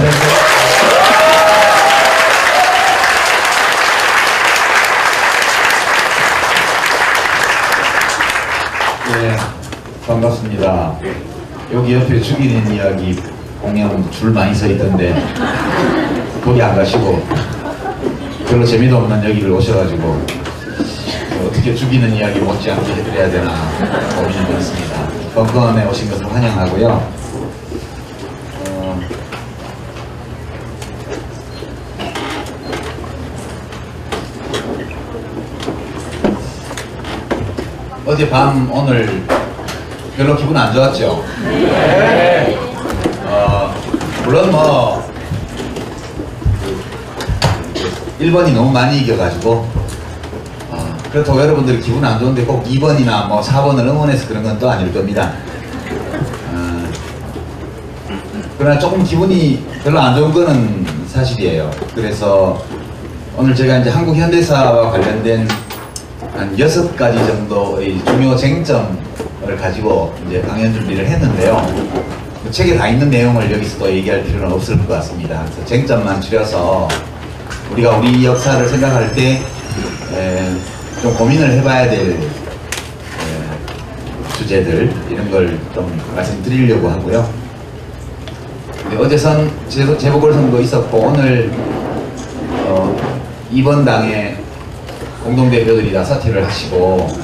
네, 반갑습니다. 여기 옆에 죽이는 이야기 공연 줄 많이 서 있던데 거기 안 가시고 별로 재미도 없는 여기를 오셔가지고 어떻게 죽이는 이야기 못지않게 해드려야 되나 고민이 많습니다. 벙커원에 오신 것을 환영하고요. 어젯밤 오늘 별로 기분 안 좋았죠? 네. 물론 뭐 1번이 너무 많이 이겨가지고 그렇다고 여러분들이 기분 안 좋은데 꼭 2번이나 뭐 4번을 응원해서 그런 건 또 아닐 겁니다. 그러나 조금 기분이 별로 안 좋은 거는 사실이에요. 그래서 오늘 제가 이제 한국 현대사와 관련된 한 6가지 정도의 중요 쟁점을 가지고 이제 강연 준비를 했는데요. 그 책에 다 있는 내용을 여기서 또 얘기할 필요는 없을 것 같습니다. 그래서 쟁점만 줄여서 우리가 우리 역사를 생각할 때 좀 고민을 해봐야 될 주제들 이런 걸 좀 말씀드리려고 하고요. 어제 재보궐선거 있었고 오늘 2번 당의 공동대표들이 다 사퇴를 하시고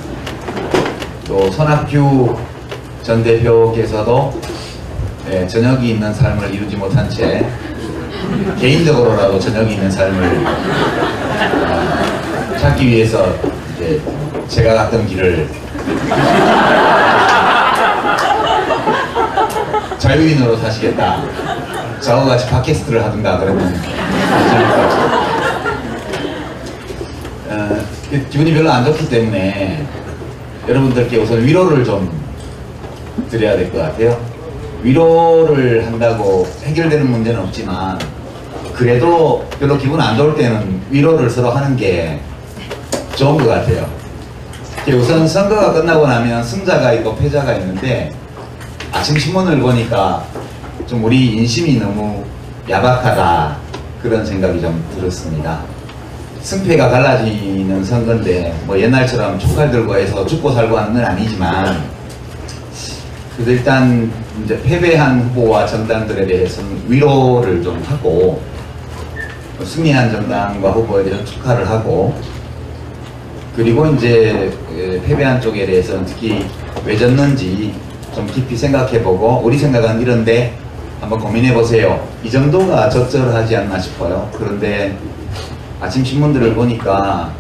또 손학규 전 대표께서도 저녁이 있는 삶을 이루지 못한 채 개인적으로라도 저녁이 있는 삶을 찾기 위해서 이제 제가 갔던 길을 자유인으로 사시겠다. 저와 같이 팟캐스트를 하든가 그러면 기분이 별로 안 좋기 때문에 여러분들께 우선 위로를 좀 드려야 될 것 같아요. 위로를 한다고 해결되는 문제는 없지만 그래도 별로 기분 안 좋을 때는 위로를 서로 하는 게 좋은 것 같아요. 우선 선거가 끝나고 나면 승자가 있고 패자가 있는데 아침 신문을 보니까 좀 우리 인심이 너무 야박하다 그런 생각이 좀 들었습니다. 승패가 갈라지는 선거인데 뭐 옛날처럼 촉갈 들고 해서 죽고 살고 하는 건 아니지만 그래도 일단 이제 패배한 후보와 정당들에 대해서는 위로를 좀 하고 승리한 정당과 후보에 대해서 축하를 하고 그리고 이제 패배한 쪽에 대해서는 특히 왜 졌는지 좀 깊이 생각해보고 우리 생각은 이런데 한번 고민해보세요. 이 정도가 적절하지 않나 싶어요. 그런데 아침 신문들을 보니까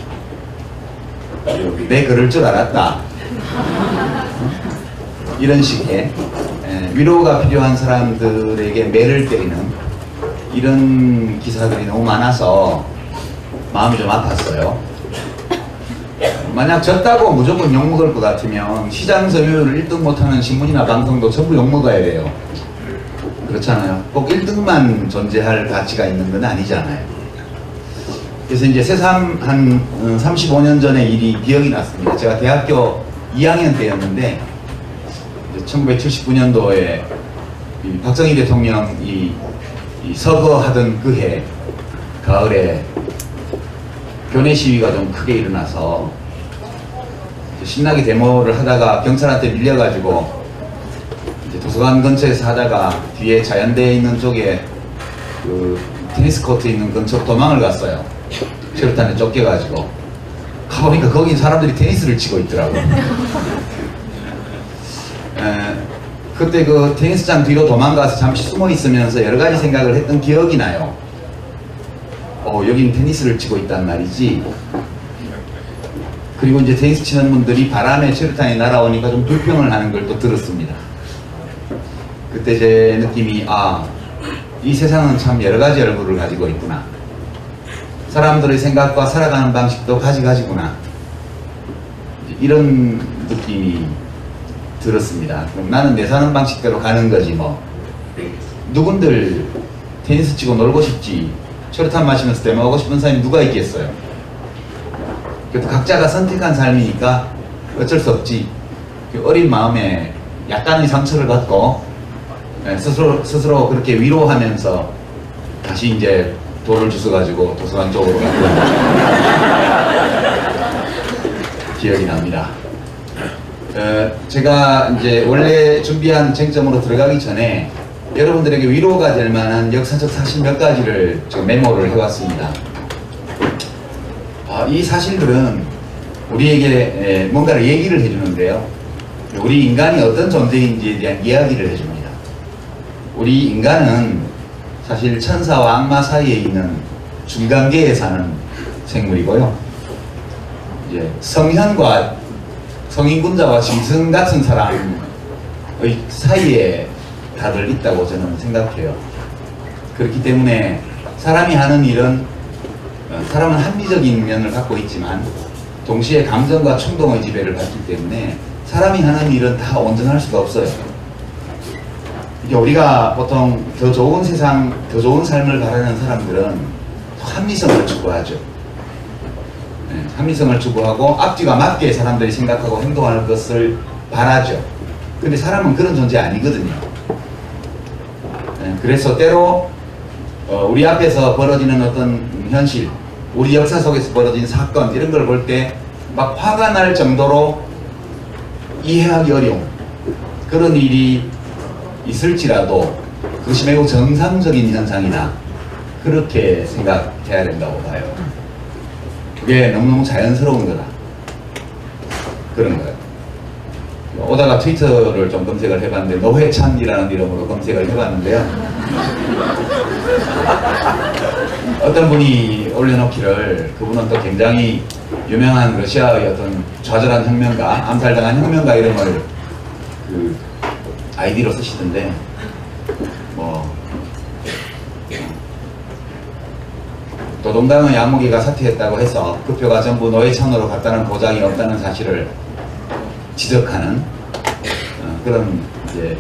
내 그럴 줄 알았다 이런 식의 위로가 필요한 사람들에게 매를 때리는 이런 기사들이 너무 많아서 마음이 좀 아팠어요. 만약 졌다고 무조건 욕먹을 것 같으면 시장 점유율을 1등 못하는 신문이나 방송도 전부 욕먹어야 돼요. 그렇잖아요. 꼭 1등만 존재할 가치가 있는 건 아니잖아요. 그래서 이제 새삼 한 35년 전의 일이 기억이 났습니다. 제가 대학교 2학년 때였는데 1979년도에 박정희 대통령이 서거하던 그 해 가을에 교내 시위가 좀 크게 일어나서 신나게 데모를 하다가 경찰한테 밀려가지고 이제 도서관 근처에서 하다가 뒤에 자연대에 있는 쪽에 그 테니스 코트 있는 근처로 도망을 갔어요. 체류탄에 쫓겨가지고 가보니까 거긴 사람들이 테니스를 치고 있더라고요. 그때 그 테니스장 뒤로 도망가서 잠시 숨어 있으면서 여러 가지 생각을 했던 기억이 나요. 여긴 테니스를 치고 있단 말이지. 그리고 이제 테니스 치는 분들이 바람에 체류탄이 날아오니까 좀 불평을 하는 걸 또 들었습니다. 그때 제 느낌이 이 세상은 참 여러 가지 얼굴을 가지고 있구나. 사람들의 생각과 살아가는 방식도 가지가지구나. 이런 느낌이 들었습니다. 그럼 나는 내 사는 방식대로 가는 거지 뭐. 누군들 테니스 치고 놀고 싶지 체류탄 마시면서 데모하고 싶은 사람이 누가 있겠어요. 그래도 각자가 선택한 삶이니까 어쩔 수 없지. 어린 마음에 약간의 상처를 갖고 스스로 그렇게 위로하면서 다시 이제 돌을 주워가지고 도서관 쪽으로 갔던 기억이 납니다. 제가 이제 원래 준비한 쟁점으로 들어가기 전에 여러분들에게 위로가 될 만한 역사적 사실 몇 가지를 지금 메모를 해왔습니다. 이 사실들은 우리에게 뭔가를 얘기를 해주는데요. 우리 인간이 어떤 존재인지에 대한 이야기를 해줍니다. 우리 인간은 사실 천사와 악마 사이에 있는 중간계에 사는 생물이고요. 이제 성인군자와 짐승 같은 사람의 사이에 다들 있다고 저는 생각해요. 그렇기 때문에 사람이 하는 일은 사람은 합리적인 면을 갖고 있지만 동시에 감정과 충동의 지배를 받기 때문에 사람이 하는 일은 다 온전할 수가 없어요. 이게 우리가 보통 더 좋은 세상, 더 좋은 삶을 바라는 사람들은 합리성을 추구하죠. 합리성을 추구하고 앞뒤가 맞게 사람들이 생각하고 행동할 것을 바라죠. 근데 사람은 그런 존재 아니거든요. 그래서 때로 우리 앞에서 벌어지는 어떤 현실, 우리 역사 속에서 벌어진 사건 이런 걸 볼 때 막 화가 날 정도로 이해하기 어려운 그런 일이 있을지라도 그것이 매우 정상적인 현상이다, 그렇게 생각해야 된다고 봐요. 그게 너무너무 자연스러운 거다, 그런 거예요. 오다가 트위터를 좀 검색을 해봤는데 노회찬이라는 이름으로 검색을 해봤는데요. 어떤 분이 올려놓기를, 그분은 또 굉장히 유명한 러시아의 어떤 좌절한 혁명가, 암살당한 혁명가 이름을 그 아이디로 쓰시던데, 노동당의 야무기가 사퇴했다고 해서 그 표가 전부 노회찬으로 갔다는 보장이 없다는 사실을 지적하는 그런 이제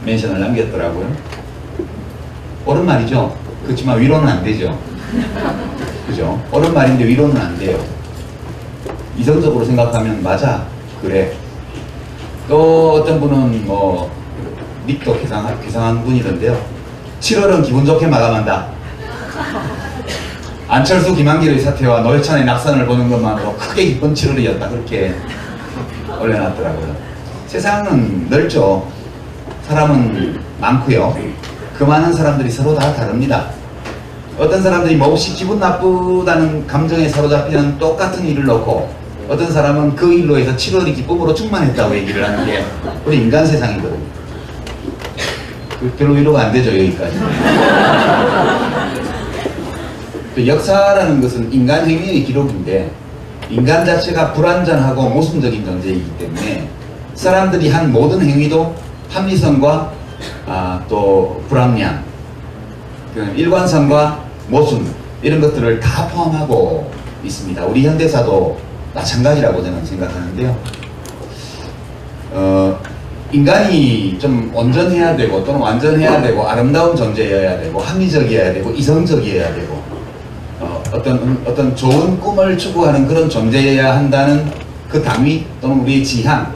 멘션을 남겼더라고요. 옳은 말이죠. 그렇지만 위로는 안 되죠. 그죠? 옳은 말인데 위로는 안 돼요. 이성적으로 생각하면 맞아, 그래. 또 어떤 분은 닉도 괴상한 분이던데요. 7월은 기분 좋게 마감한다. 안철수 김한길의 사태와 노회찬의 낙선을 보는 것만으로 크게 기쁜 7월이었다, 그렇게 올려놨더라고요. 세상은 넓죠. 사람은 많고요. 그 많은 사람들이 서로 다 다릅니다. 어떤 사람들이 몹시 기분 나쁘다는 감정에 사로잡히는 똑같은 일을 놓고 어떤 사람은 그 일로 해서 7월이 기쁨으로 충만했다고 얘기를 하는 게 우리 인간 세상이거든요. 별로 위로가 안 되죠, 여기까지. 역사라는 것은 인간 행위의 기록인데 인간 자체가 불완전하고 모순적인 존재이기 때문에 사람들이 한 모든 행위도 합리성과 또 불합리함, 일관성과 모순 이런 것들을 다 포함하고 있습니다. 우리 현대사도 마찬가지라고 저는 생각하는데요. 인간이 좀 온전해야 되고 또는 완전해야 되고 아름다운 존재여야 되고 합리적이어야 되고 이성적이어야 되고 어떤 좋은 꿈을 추구하는 그런 존재여야 한다는 그 당위 또는 우리의 지향,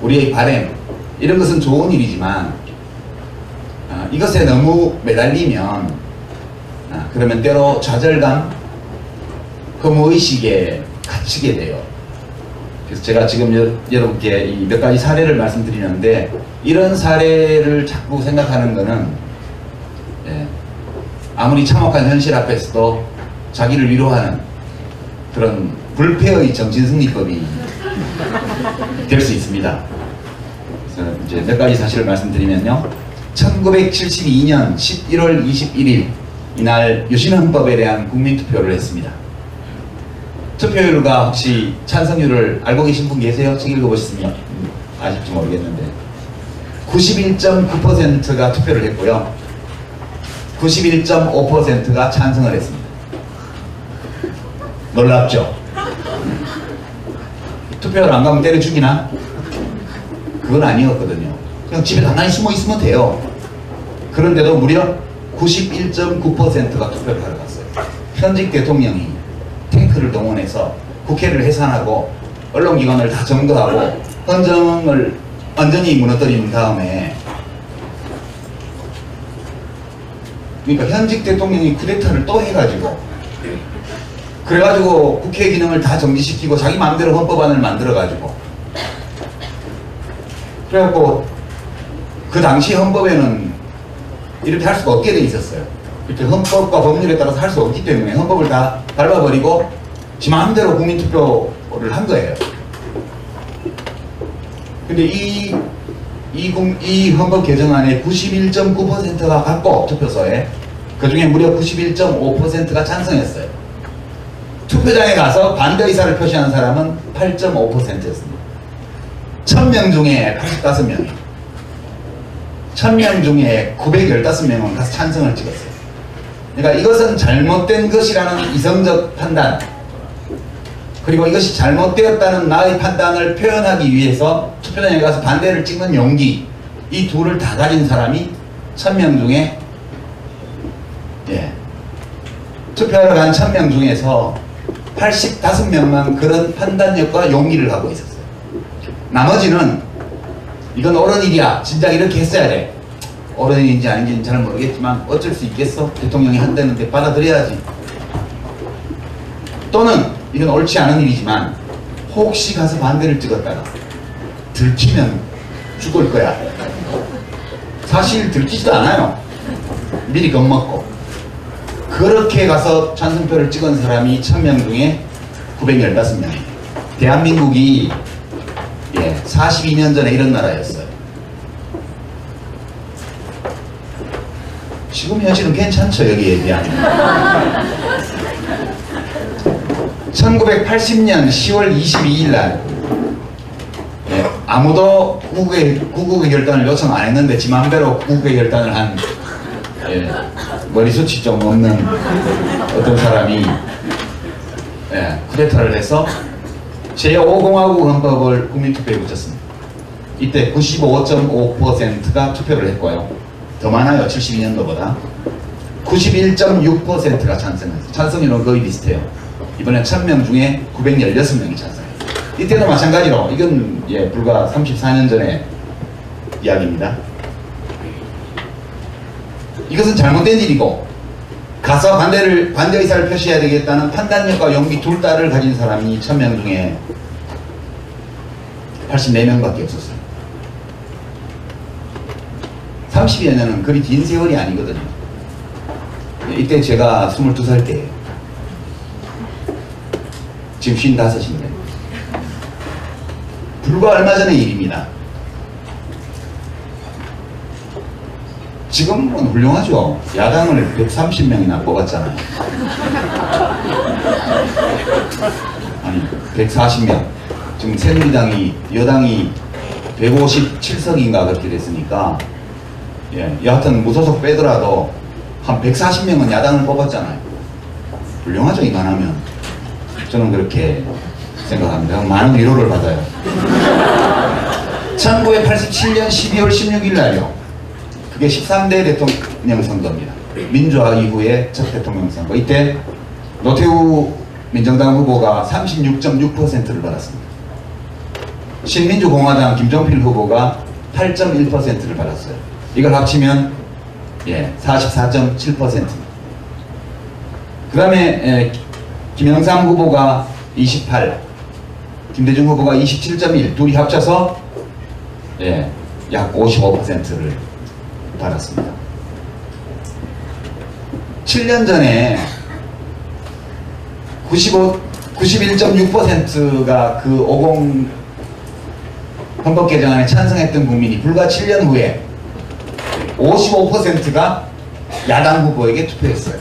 우리의 바램, 이런 것은 좋은 일이지만 이것에 너무 매달리면 그러면 때로 좌절감, 허무의식에 갇히게 돼요. 그래서 제가 지금 여러분께 이 몇 가지 사례를 말씀드리는데, 이런 사례를 자꾸 생각하는 것은 아무리 참혹한 현실 앞에서도 자기를 위로하는 그런 불패의 정신승리법이 될 수 있습니다. 그래서 이제 몇 가지 사실을 말씀드리면요. 1972년 11월 21일 이날 유신헌법에 대한 국민투표를 했습니다. 투표율과 혹시 찬성률을 알고 계신 분 계세요? 책 읽어보셨으면 아실지 모르겠는데 91.9%가 투표를 했고요. 91.5%가 찬성을 했습니다. 놀랍죠? 투표를 안 가면 때려 죽이나? 그건 아니었거든요. 그냥 집에 가만히 숨어 있으면 돼요. 그런데도 무려 91.9%가 투표를 하러 갔어요. 현직 대통령이 탱크를 동원해서 국회를 해산하고 언론기관을 다 점거하고 헌정을 완전히 무너뜨린 다음에 그러니까 현직 대통령이 쿠데타를 또 해가지고, 그래가지고 국회 기능을 다 정지시키고 자기 마음대로 헌법안을 만들어가지고, 그래갖고 그 당시 헌법에는 이렇게 할 수가 없게 돼 있었어요. 그때 헌법과 법률에 따라서 할 수 없기 때문에 헌법을 다 밟아버리고 지 마음대로 국민투표를 한 거예요. 근데 이 헌법 개정안의 91.9%가 갖고 투표소에, 그 중에 무려 91.5%가 찬성했어요. 투표장에 가서 반대 의사를 표시한 사람은 8.5%였습니다. 1000명 중에 85명이, 1000명 중에 915명은 가서 찬성을 찍었어요. 그러니까 이것은 잘못된 것이라는 이성적 판단, 그리고 이것이 잘못되었다는 나의 판단을 표현하기 위해서 투표장에 가서 반대를 찍는 용기, 이 둘을 다 가진 사람이 1000명 중에, 투표하러 간 1000명 중에서 85명만 그런 판단력과 용기를 갖고 있었어요. 나머지는 이건 옳은 일이야, 진작 이렇게 했어야 돼, 옳은 일인지 아닌지는 잘 모르겠지만 어쩔 수 있겠어, 대통령이 한다는데 받아들여야지, 또는 이건 옳지 않은 일이지만 혹시 가서 반대를 찍었다가 들키면 죽을 거야, 사실 들키지도 않아요, 미리 겁먹고, 그렇게 가서 찬성표를 찍은 사람이 1000명 중에 915명이에요. 대한민국이 42년 전에 이런 나라였어요. 지금 현실은 괜찮죠, 여기에 비하면. 1980년 10월 22일 날, 아무도 구국의 결단을 요청 안 했는데 지 맘대로 구국의 결단을 한, 머리숱이 좀 없는 어떤 사람이 쿠데타를 해서 제5공화국 헌법을 국민투표에 붙였습니다. 이때 95.5%가 투표를 했고요. 더 많아요, 72년도보다. 91.6%가 찬성했어요. 찬성률은 거의 비슷해요. 이번에 1000명 중에 916명이 찬성했어요. 이때도 마찬가지로, 이건 불과 34년 전의 이야기입니다. 이것은 잘못된 일이고, 가서 반대 의사를 표시해야 되겠다는 판단력과 용기 둘 다를 가진 사람이 1000명 중에 84명밖에 없었어요. 30여 년은 그리 긴 세월이 아니거든요. 이때 제가 22살 때예요. 지금 55인데. 불과 얼마 전의 일입니다. 지금은 훌륭하죠. 야당을 130명이나 뽑았잖아요. 아니, 140명. 지금 새누리당이, 여당이 157석인가 그렇게 됐으니까, 여하튼 무소속 빼더라도 한 140명은 야당을 뽑았잖아요. 훌륭하죠, 이만하면. 저는 그렇게 생각합니다. 많은 위로를 받아요. 1987년 12월 16일 날요. 그게 13대 대통령 선거입니다. 민주화 이후의 첫 대통령 선거. 이때 노태우 민정당 후보가 36.6%를 받았습니다. 신민주공화당 김종필 후보가 8.1%를 받았어요. 이걸 합치면 44.7%입니다. 그 다음에 김영삼 후보가 28, 김대중 후보가 27.1, 둘이 합쳐서 약 55%를 받았습니다. 7년 전에 91.6%가 그 50 헌법 개정안에 찬성했던 국민이 불과 7년 후에 55%가 야당 후보에게 투표했어요.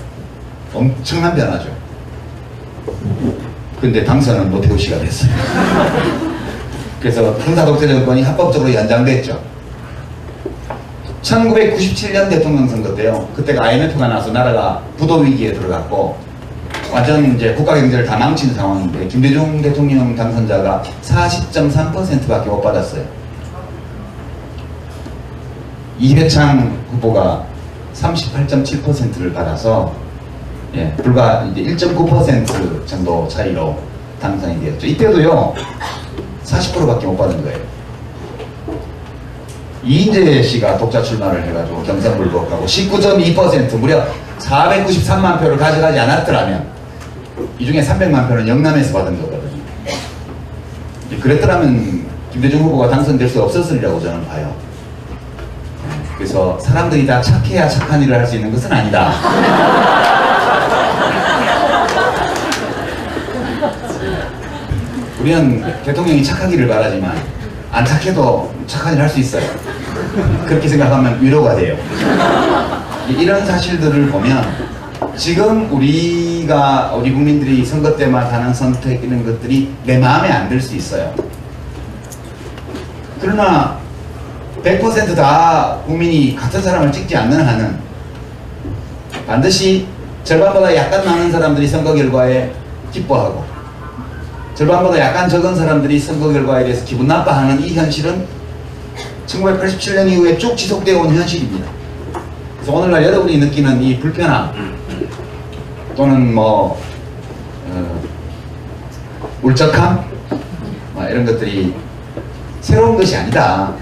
엄청난 변화죠. 근데 당선은 노태우 씨가 됐어요. 그래서 군사독재 정권이 합법적으로 연장됐죠. 1997년 대통령 선거 때요. 그때가 IMF가 나서 나라가 부도 위기에 들어갔고 완전 이제 국가 경제를 다 망친 상황인데 김대중 대통령 당선자가 40.3%밖에 못 받았어요. 이회창 후보가 38.7%를 받아서 불과 이제 1.9% 정도 차이로 당선이 되었죠. 이때도요 40%밖에 못 받은 거예요. 이인재 씨가 독자 출마를 해가지고 경선불복하고 19.2% 무려 493만 표를 가져가지 않았더라면 이 중에 300만 표는 영남에서 받은 거거든요. 그랬더라면 김대중 후보가 당선될 수 없었으리라고 저는 봐요. 그래서 사람들이 다 착해야 착한 일을 할 수 있는 것은 아니다. 우리는 대통령이 착하기를 바라지만 안 착해도 착한 일 할 수 있어요. 그렇게 생각하면 위로가 돼요. 이런 사실들을 보면 지금 우리 국민들이 선거 때마다 하는 선택 이런 것들이 내 마음에 안 들 수 있어요. 그러나 100% 다 국민이 같은 사람을 찍지 않는 한은 반드시 절반보다 약간 많은 사람들이 선거 결과에 기뻐하고 절반보다 약간 적은 사람들이 선거 결과에 대해서 기분 나빠하는 이 현실은 1987년 이후에 쭉 지속되어 온 현실입니다. 그래서 오늘날 여러분이 느끼는 이 불편함 또는 울적함 이런 것들이 새로운 것이 아니다.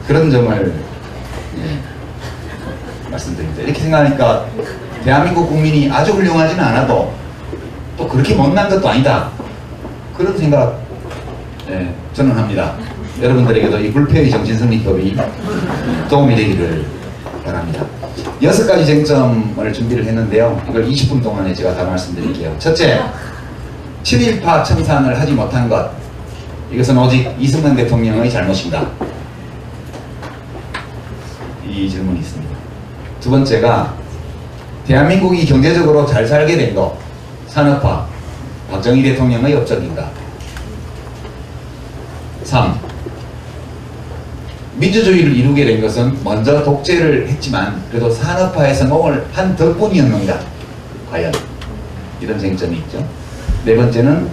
그런 점을 말씀드립니다. 이렇게 생각하니까 대한민국 국민이 아주 훌륭하지는 않아도 또 그렇게 못난 것도 아니다. 그런 생각 저는 합니다. 여러분들에게도 이 불패의 정신승리법이 도움이 되기를 바랍니다. 6가지 쟁점을 준비를 했는데요. 이걸 20분 동안에 제가 다 말씀드릴게요. 첫째, 친일파 청산을 하지 못한 것. 이것은 오직 이승만 대통령의 잘못입니다. 이 질문이 있습니다. 두 번째가 대한민국이 경제적으로 잘 살게 된 것. 산업화. 박정희 대통령의 업적인가. 3. 민주주의를 이루게 된 것은 먼저 독재를 했지만 그래도 산업화에 성공을 한 덕분이었는가. 과연. 이런 쟁점이 있죠. 네 번째는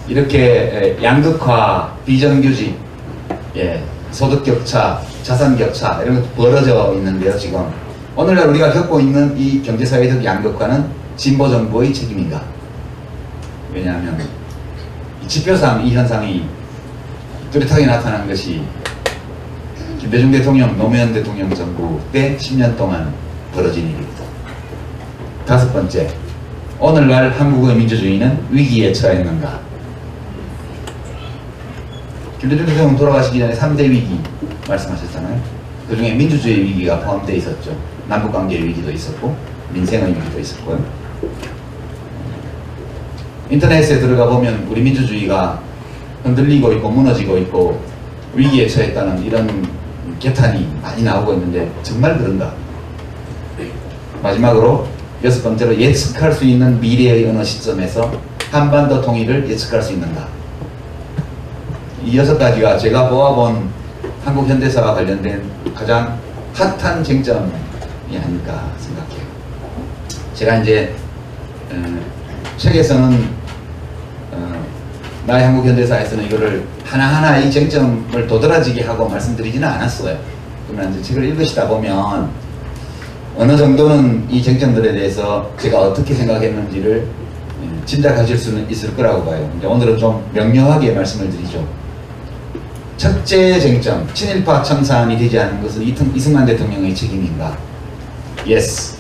이렇게 양극화, 비정규직, 소득격차, 자산격차 이런 것도 벌어져 있는데요. 지금 오늘날 우리가 겪고 있는 이 경제사회적 양극화는 진보정부의 책임인가. 왜냐하면 이 지표상 이 현상이 뚜렷하게 나타난 것이 김대중 대통령, 노무현 대통령 정부 때 10년 동안 벌어진 일입니다. 다섯 번째, 오늘날 한국의 민주주의는 위기에 처했는가. 김대중 대통령 돌아가시기 전에 3대 위기 말씀하셨잖아요. 그 중에 민주주의 위기가 포함되어 있었죠. 남북관계의 위기도 있었고 민생의 위기도 있었고요. 인터넷에 들어가 보면 우리 민주주의가 흔들리고 있고 무너지고 있고 위기에 처했다는 이런 개탄이 많이 나오고 있는데 정말 그런가? 마지막으로 6번째로 예측할 수 있는 미래의 어느 시점에서 한반도 통일을 예측할 수 있는가? 이 6가지가 제가 보아본 한국 현대사와 관련된 가장 핫한 쟁점이 아닐까 생각해요. 제가 이제 책에서는 나의 한국 현대사에서는 이거를 하나하나 이 쟁점을 도드라지게 하고 말씀드리지는 않았어요. 그러나 이제 책을 읽으시다 보면 어느 정도는 이 쟁점들에 대해서 제가 어떻게 생각했는지를 짐작하실 수는 있을 거라고 봐요. 이제 오늘은 좀 명료하게 말씀을 드리죠. 첫째 쟁점, 친일파 청산이 되지 않은 것은 이승만 대통령의 책임인가? Yes.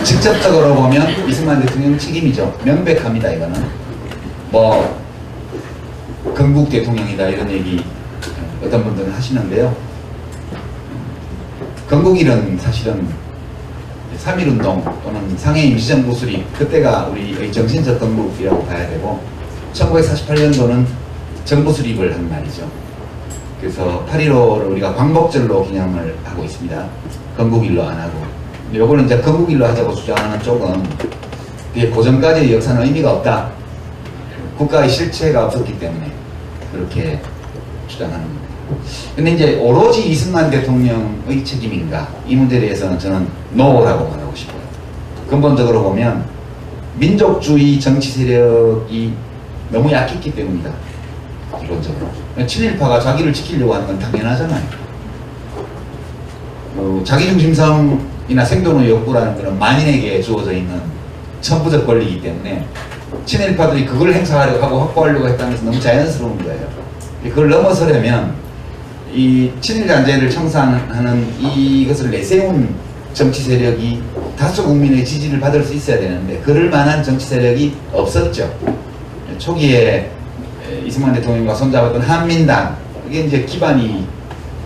직접적으로 보면 이승만 대통령 책임이죠. 명백합니다. 이거는 건국 대통령이다 이런 얘기 어떤 분들은 하시는데요. 건국일은 사실은 3.1운동 또는 상해 임시정부 수립, 그때가 우리의 정신적 건국이라고 봐야 되고 1948년도는 정부 수립을 한 날이죠. 그래서 8.15를 우리가 광복절로 기념을 하고 있습니다. 건국일로 안 하고. 근데 요거는 이제 건국일로 하자고 주장하는 쪽은 그게 고전까지의 역사는 의미가 없다. 국가의 실체가 없었기 때문에 그렇게 주장하는 겁니다. 근데 이제 오로지 이승만 대통령의 책임인가? 이 문제에 대해서는 저는 노라고 말하고 싶어요. 근본적으로 보면 민족주의 정치 세력이 너무 약했기 때문이다. 기본적으로. 친일파가 자기를 지키려고 하는 건 당연하잖아요. 자기중심성이나 생존의 욕구라는 것은 만인에게 주어져 있는 천부적 권리이기 때문에 친일파들이 그걸 행사하려고 하고 확보하려고 했다는 것은 너무 자연스러운 거예요. 그걸 넘어서려면 이 친일잔재를 청산하는 이것을 내세운 정치 세력이 다수 국민의 지지를 받을 수 있어야 되는데 그럴 만한 정치 세력이 없었죠. 초기에 이승만 대통령과 손잡았던 한민당, 그게 이제 기반이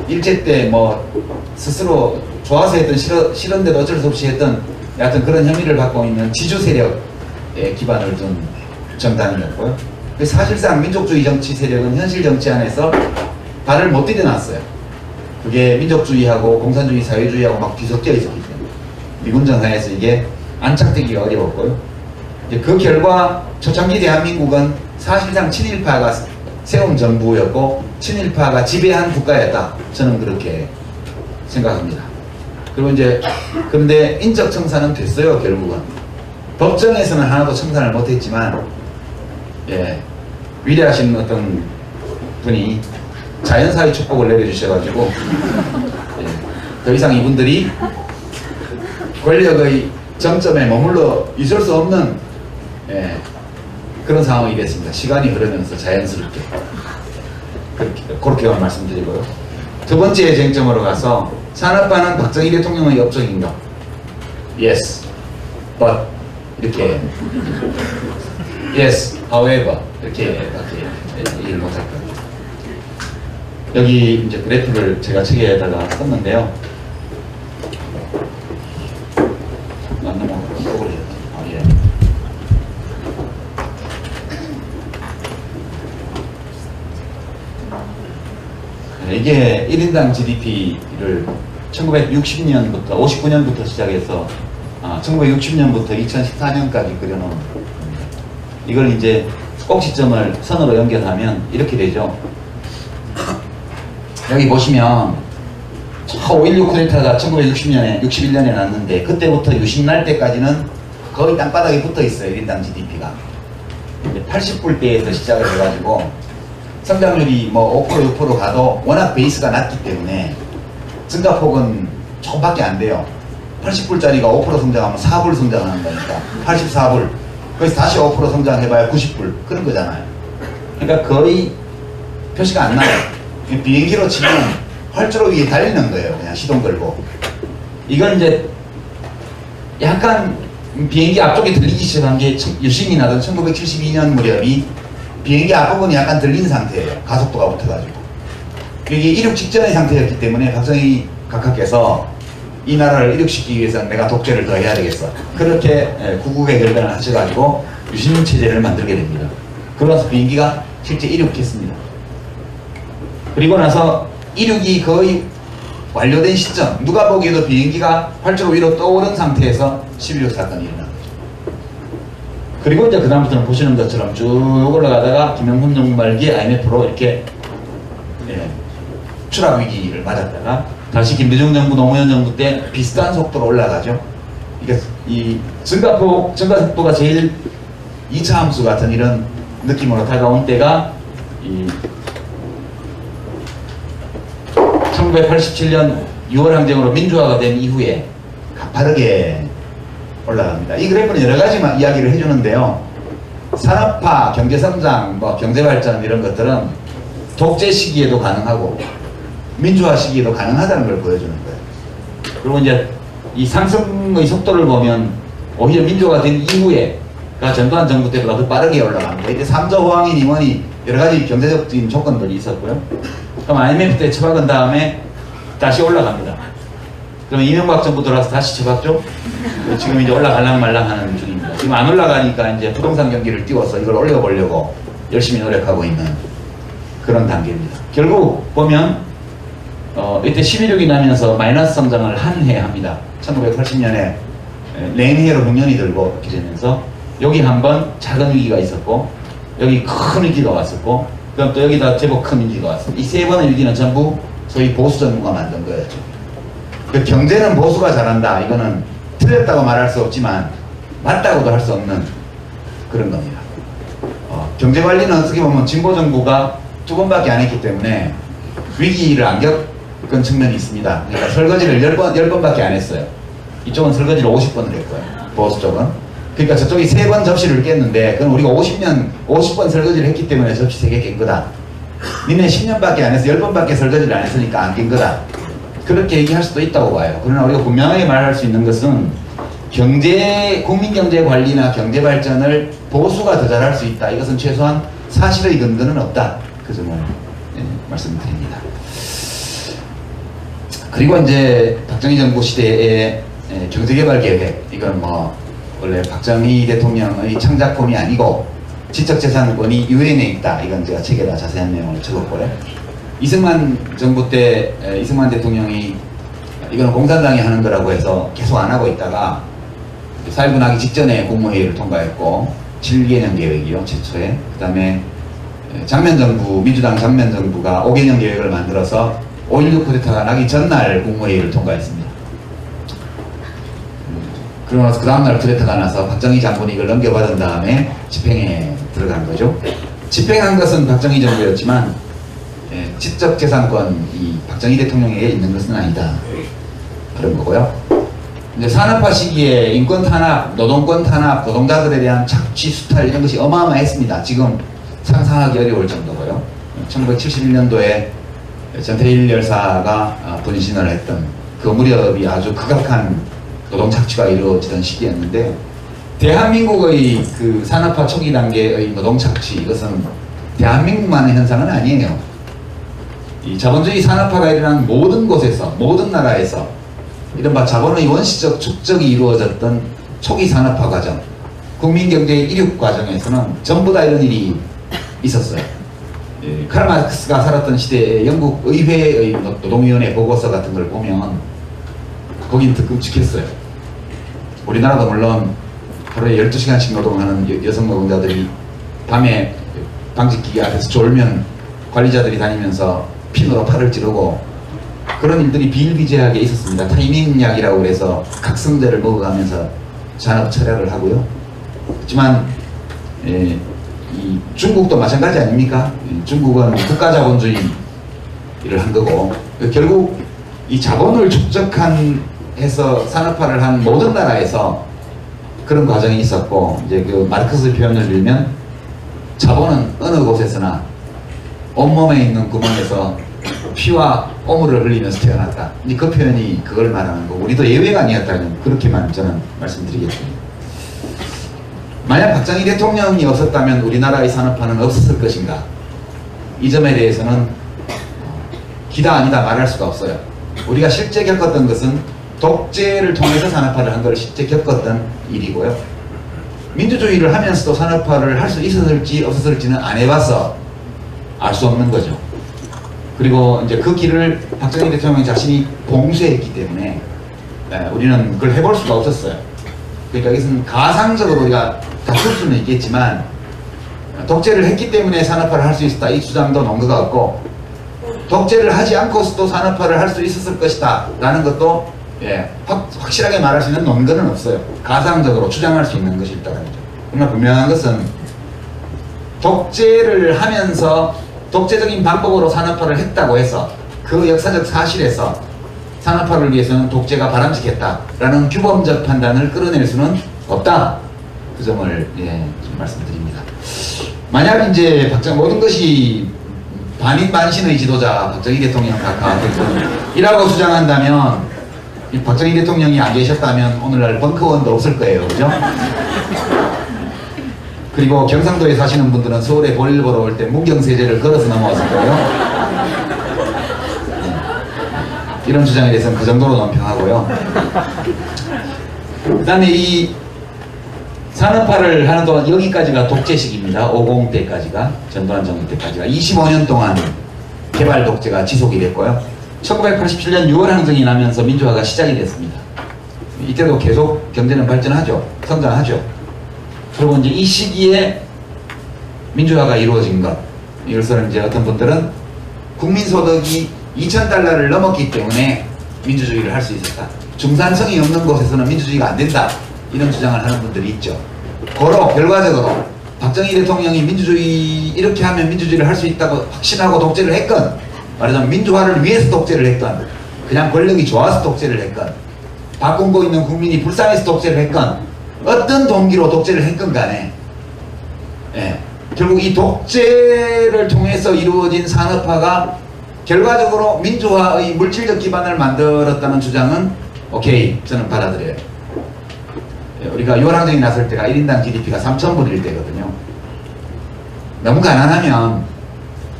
일제 때 뭐 스스로 좋아서 했던 싫은데도 어쩔 수 없이 했던 여하튼 그런 혐의를 받고 있는 지주 세력에 기반을 둔 정당이었고요. 사실상 민족주의 정치 세력은 현실 정치 안에서 발을 못 디뎌놨어요. 그게 민족주의하고 공산주의, 사회주의하고 막 뒤섞여 있었기 때문에 미군 정상에서 이게 안착되기가 어려웠고요. 그 결과 초창기 대한민국은 사실상 친일파가 세운 정부였고 친일파가 지배한 국가였다. 저는 그렇게 생각합니다. 그리고 이제 그런데 인적 청산은 됐어요. 결국은 법정에서는 하나도 청산을 못했지만 위대하신 어떤 분이 자연사의 축복을 내려주셔가지고 더 이상 이분들이 권력의 정점에 머물러 있을 수 없는 그런 상황이 됐습니다. 시간이 흐르면서 자연스럽게 그렇게만 말씀드리고요. 두 번째 쟁점으로 가서 산업화는 박정희 대통령의 업적인가? Yes, but 이렇게 Yes, however 이렇게 얘기를 못할 거예요. 여기 이제 그래프를 제가 책에다가 썼는데요. 이게 1인당 GDP를 1960년부터 59년부터 시작해서 1960년부터 2014년까지 그려놓은 겁니다. 이걸 이제 꼭지점을 선으로 연결하면 이렇게 되죠. 여기 보시면 5.16 쿠데타가 1960년에 61년에 났는데 그때부터 유신 날 때까지는 거의 땅바닥에 붙어 있어요. 1인당 GDP가 80불대에서 시작을 해가지고 성장률이 뭐 5% 6% 가도 워낙 베이스가 낮기 때문에 증가폭은 조금밖에 안 돼요. 80불짜리가 5% 성장하면 4불 성장하는 거니까 84불, 그래서 다시 5% 성장해봐야 90불 그런 거잖아요. 그러니까 거의 표시가 안 나요. 비행기로 치면 활주로 위에 달리는 거예요. 그냥 시동 걸고. 이건 이제 약간 비행기 앞쪽에 들리기 시작한 게 유신이 나던 1972년 무렵이 비행기 앞부분이 약간 들린 상태예요. 가속도가 붙어가지고. 이게 이륙 직전의 상태였기 때문에 박정희 각하께서 이 나라를 이륙시키기 위해서는 내가 독재를 더 해야 되겠어. 그렇게 구국의 결단을 하셔가지고 유신 체제를 만들게 됩니다. 그러면서 비행기가 실제 이륙했습니다. 그리고 나서 이륙이 거의 완료된 시점, 누가 보기에도 비행기가 활주로 위로 떠오른 상태에서 11.6 사건이 일어난 거죠. 그리고 이제 그다음부터는 보시는 것처럼 쭉 올라가다가 김영삼 정부 말기에 IMF로 이렇게 추락 위기를 맞았다가 다시 김대중 정부, 노무현 정부 때 비슷한 속도로 올라가죠. 그러니까 이 증가 속도가 제일 2차 함수 같은 이런 느낌으로 다가온 때가 이 1987년 6월 항쟁으로 민주화가 된 이후에 가파르게 올라갑니다. 이 그래프는 여러 가지 이야기를 해주는데요. 산업화, 경제성장, 뭐 경제발전 이런 것들은 독재 시기에도 가능하고 민주화 시기에도 가능하다는 걸 보여주는 거예요. 그리고 이제 이 상승의 속도를 보면 오히려 민주화가 된 이후에가 전두환 정부 때보다 더 빠르게 올라갑니다. 이때 3조 호황이니 뭐니 여러 가지 경제적인 조건들이 있었고요. 그럼 IMF 때 처박은 다음에 다시 올라갑니다. 그럼 이명박 정부 들어와서 다시 처박죠? 지금 이제 올라갈랑 말랑 하는 중입니다. 지금 안 올라가니까 이제 부동산 경기를 띄워서 이걸 올려보려고 열심히 노력하고 있는 그런 단계입니다. 결국 보면 이때 11.6이 나면서 마이너스 성장을 한 해 합니다. 1980년에 레인해로 흉년이 들고 이렇게 되면서 여기 한번 작은 위기가 있었고 여기 큰 위기가 왔었고 그럼 또 여기다 제법 큰 위기가 왔어요. 이 세 번의 위기는 전부 소위 보수 정부가 만든 거였죠. 그 경제는 보수가 잘한다. 이거는 틀렸다고 말할 수 없지만 맞다고도 할 수 없는 그런 겁니다. 경제관리는 어떻게 보면 진보 정부가 2번밖에 안 했기 때문에 위기를 안 겪은 측면이 있습니다. 그러니까 설거지를 10번밖에 안 했어요. 이쪽은 설거지를 50번을 했고요. 보수 쪽은. 그러니까 저쪽이 3번 접시를 깼는데 그건 우리가 50번 설거지를 했기 때문에 접시 3개 깬 거다. 니네 10년밖에 안 해서 10번밖에 설거지를 안 했으니까 안 낀 거다. 그렇게 얘기할 수도 있다고 봐요. 그러나 우리가 분명하게 말할 수 있는 것은 국민 경제 관리나 경제 발전을 보수가 더 잘할 수 있다. 이것은 최소한 사실의 근거는 없다. 그 점을 말씀드립니다. 그리고 이제 박정희 정부 시대의 경제개발 계획, 이건 뭐 원래 박정희 대통령의 창작품이 아니고 지적재산권이 유엔에 있다. 이건 제가 책에다 자세한 내용을 적었고요. 이승만 정부 때 이승만 대통령이 이건 공산당이 하는 거라고 해서 계속 안 하고 있다가 4.19 나기 직전에 국무회의를 통과했고 7개년 계획이요, 최초에. 그 다음에 장면정부, 민주당 장면정부가 5개년 계획을 만들어서 5.16 쿠데타가 나기 전날 국무회의를 통과했습니다. 그러고 나서 그 다음날 쿠데타가 나서 박정희 장군이 이걸 넘겨받은 다음에 집행에 들어간 거죠. 집행한 것은 박정희 정부였지만 지적재산권이 박정희 대통령에게 있는 것은 아니다. 그런 거고요. 이제 산업화 시기에 인권 탄압, 노동권 탄압, 노동자들에 대한 착취, 수탈 이런 것이 어마어마했습니다. 지금 상상하기 어려울 정도고요. 1971년도에 전태일 열사가 분신을 했던 그 무렵이 아주 극악한 노동 착취가 이루어지던 시기였는데, 대한민국의 그 산업화 초기 단계의 노동 착취, 이것은 대한민국만의 현상은 아니에요. 이 자본주의 산업화가 일어난 모든 곳에서, 모든 나라에서 이른바 자본의 원시적 축적이 이루어졌던 초기 산업화 과정, 국민경제의 이륙 과정에서는 전부 다 이런 일이 있었어요. 카를 마르크스가 살았던 시대에 영국 의회의 노동위원회 보고서 같은 걸 보면 거긴 더 끔찍했어요. 우리나라도 물론 하루에 12시간씩 노동하는 여성 노동자들이 밤에 방직기계 앞에서 졸면 관리자들이 다니면서 핀으로 팔을 찌르고 그런 일들이 비일비재하게 있었습니다. 타이밍약이라고 그래서 각성제를 먹어가면서 잔업 철야를 하고요. 하지만 이 중국도 마찬가지 아닙니까? 중국은 국가자본주의를 한 거고, 결국 이 자본을 축적해서 산업화를 한 모든 나라에서 그런 과정이 있었고, 이제 그 마르크스 표현을 들면 자본은 어느 곳에서나 온몸에 있는 구멍에서 피와 오물을 흘리면서 태어났다. 이제 그 표현이 그걸 말하는 거고, 우리도 예외가 아니었다면 그렇게만 저는 말씀드리겠습니다. 만약 박정희 대통령이 없었다면 우리나라의 산업화는 없었을 것인가? 이 점에 대해서는 기다 아니다 말할 수가 없어요. 우리가 실제 겪었던 것은 독재를 통해서 산업화를 한 걸 실제 겪었던 일이고요. 민주주의를 하면서도 산업화를 할 수 있었을지 없었을지는 안 해봐서 알 수 없는 거죠. 그리고 이제 그 길을 박정희 대통령 자신이 봉쇄했기 때문에 우리는 그걸 해볼 수가 없었어요. 그러니까 이것은 가상적으로 우리가 다툴 수는 있겠지만, 독재를 했기 때문에 산업화를 할 수 있었다, 이 주장도 논거가 없고, 독재를 하지 않고서도 산업화를 할 수 있었을 것이다 라는 것도 확실하게 말할 수 있는 논거는 없어요. 가상적으로 주장할 수 있는 것이 있다는 거죠. 그러나 분명한 것은 독재를 하면서 독재적인 방법으로 산업화를 했다고 해서 그 역사적 사실에서 산업화를 위해서는 독재가 바람직했다라는 규범적 판단을 끌어낼 수는 없다. 그 점을 좀 말씀드립니다. 만약 이제 모든 것이 반인반신의 지도자 박정희 대통령 각하이라고 주장한다면, 이 박정희 대통령이 안 계셨다면 오늘날 벙커원도 없을 거예요, 그죠? 그리고 경상도에 사시는 분들은 서울에 볼일 보러 올 때 문경세제를 걸어서 넘어왔을 거예요. 이런 주장에 대해서는 그 정도로 논평하고요. 그 다음에 이 산업화를 하는 동안 여기까지가 독재식입니다. 50 때까지가, 전두환 정부 때까지가 25년 동안 개발 독재가 지속이 됐고요. 1987년 6월 항쟁이 나면서 민주화가 시작이 됐습니다. 이때도 계속 경제는 발전하죠. 성장하죠. 그리고 이제 이 시기에 민주화가 이루어진 것, 이것을 이제 어떤 분들은 국민소득이 2,000달러를 넘었기 때문에 민주주의를 할 수 있었다. 중산층이 없는 곳에서는 민주주의가 안 된다. 이런 주장을 하는 분들이 있죠. 고로 결과적으로 박정희 대통령이 민주주의 이렇게 하면 민주주의를 할 수 있다고 확신하고 독재를 했건, 말하자면 민주화를 위해서 독재를 했건, 그냥 권력이 좋아서 독재를 했건, 바꾸고 있는 국민이 불쌍해서 독재를 했건, 어떤 동기로 독재를 했건 간에 결국 이 독재를 통해서 이루어진 산업화가 결과적으로 민주화의 물질적 기반을 만들었다는 주장은 오케이, 저는 받아들여요. 우리가 유월항쟁이 났을 때가 1인당 GDP가 3,000불일 때거든요. 너무 가난하면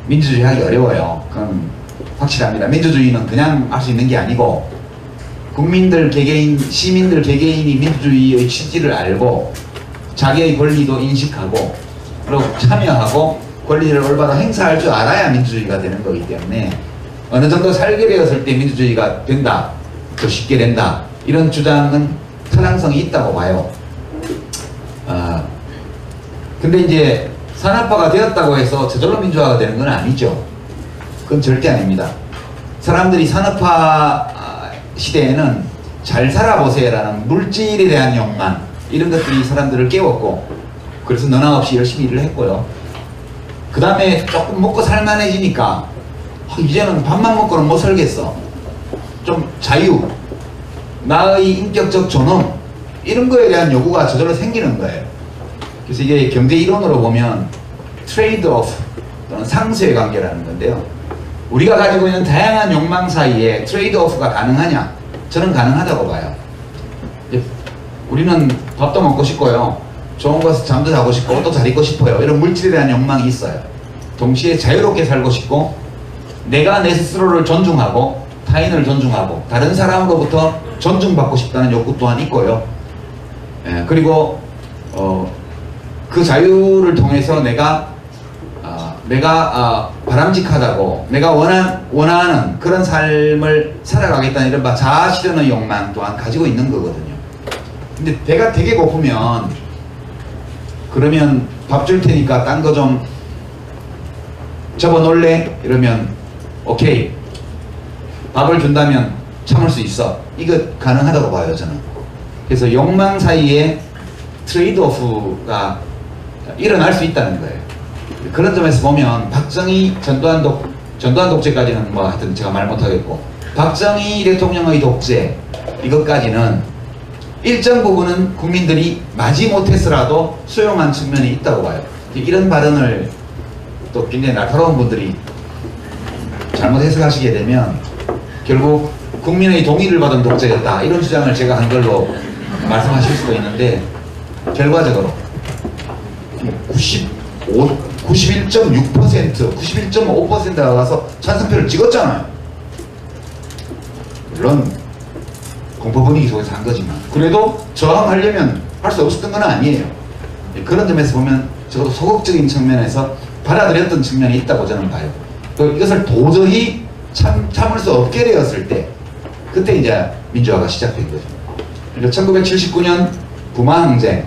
민주주의 하기 어려워요. 그건 확실합니다. 민주주의는 그냥 할 수 있는 게 아니고 국민들 개개인, 시민들 개개인이 민주주의의 취지를 알고 자기의 권리도 인식하고 그리고 참여하고 권리를 올바로 행사할 줄 알아야 민주주의가 되는 거기 때문에 어느 정도 살게 되었을 때 민주주의가 된다, 더 쉽게 된다, 이런 주장은 타당성이 있다고 봐요. 근데 이제 산업화가 되었다고 해서 저절로 민주화가 되는 건 아니죠. 그건 절대 아닙니다. 사람들이 산업화 시대에는 잘 살아보세요라는 물질에 대한 욕망, 이런 것들이 사람들을 깨웠고, 그래서 너나 없이 열심히 일을 했고요. 그 다음에 조금 먹고 살만해지니까 이제는 밥만 먹고는 못 살겠어, 좀 자유, 나의 인격적 존엄, 이런 거에 대한 요구가 저절로 생기는 거예요. 그래서 이게 경제 이론으로 보면 트레이드 오프 또는 상쇄 관계라는 건데요. 우리가 가지고 있는 다양한 욕망 사이에 트레이드 오프가 가능하냐? 저는 가능하다고 봐요. 우리는 밥도 먹고 싶고요, 좋은 곳에서 잠도 자고 싶고 옷도 잘 입고 싶어요. 이런 물질에 대한 욕망이 있어요. 동시에 자유롭게 살고 싶고 내가 내 스스로를 존중하고 타인을 존중하고 다른 사람으로부터 존중받고 싶다는 욕구 또한 있고요. 그리고 그 자유를 통해서 내가 바람직하다고 내가 원하는 그런 삶을 살아가겠다는 이른바 자아실현의 욕망 또한 가지고 있는 거거든요. 근데 배가 되게 고프면 그러면 밥 줄 테니까 딴 거 좀 접어놓을래? 이러면 오케이, 밥을 준다면 참을 수 있어. 이거 가능하다고 봐요, 저는. 그래서 욕망 사이에 트레이드 오프가 일어날 수 있다는 거예요. 그런 점에서 보면 박정희, 전두환 독재까지는 뭐 하여튼 제가 말 못하겠고, 박정희 대통령의 독재, 이것까지는 일정 부분은 국민들이 마지 못했으라도 수용한 측면이 있다고 봐요. 이런 발언을 또 굉장히 날카로운 분들이 잘못 해석하시게 되면 결국 국민의 동의를 받은 독재였다, 이런 주장을 제가 한 걸로 말씀하실 수도 있는데, 결과적으로 91.6%, 91.5%가 가서 찬성표를 찍었잖아요. 물론 공포 분위기 속에서 한 거지만 그래도 저항하려면 할 수 없었던 건 아니에요. 그런 점에서 보면 적어도 소극적인 측면에서 받아들였던 측면이 있다고 저는 봐요. 또 이것을 도저히 참을 수 없게 되었을 때 그때 이제 민주화가 시작된 거죠. 그래서 1979년 부마항쟁이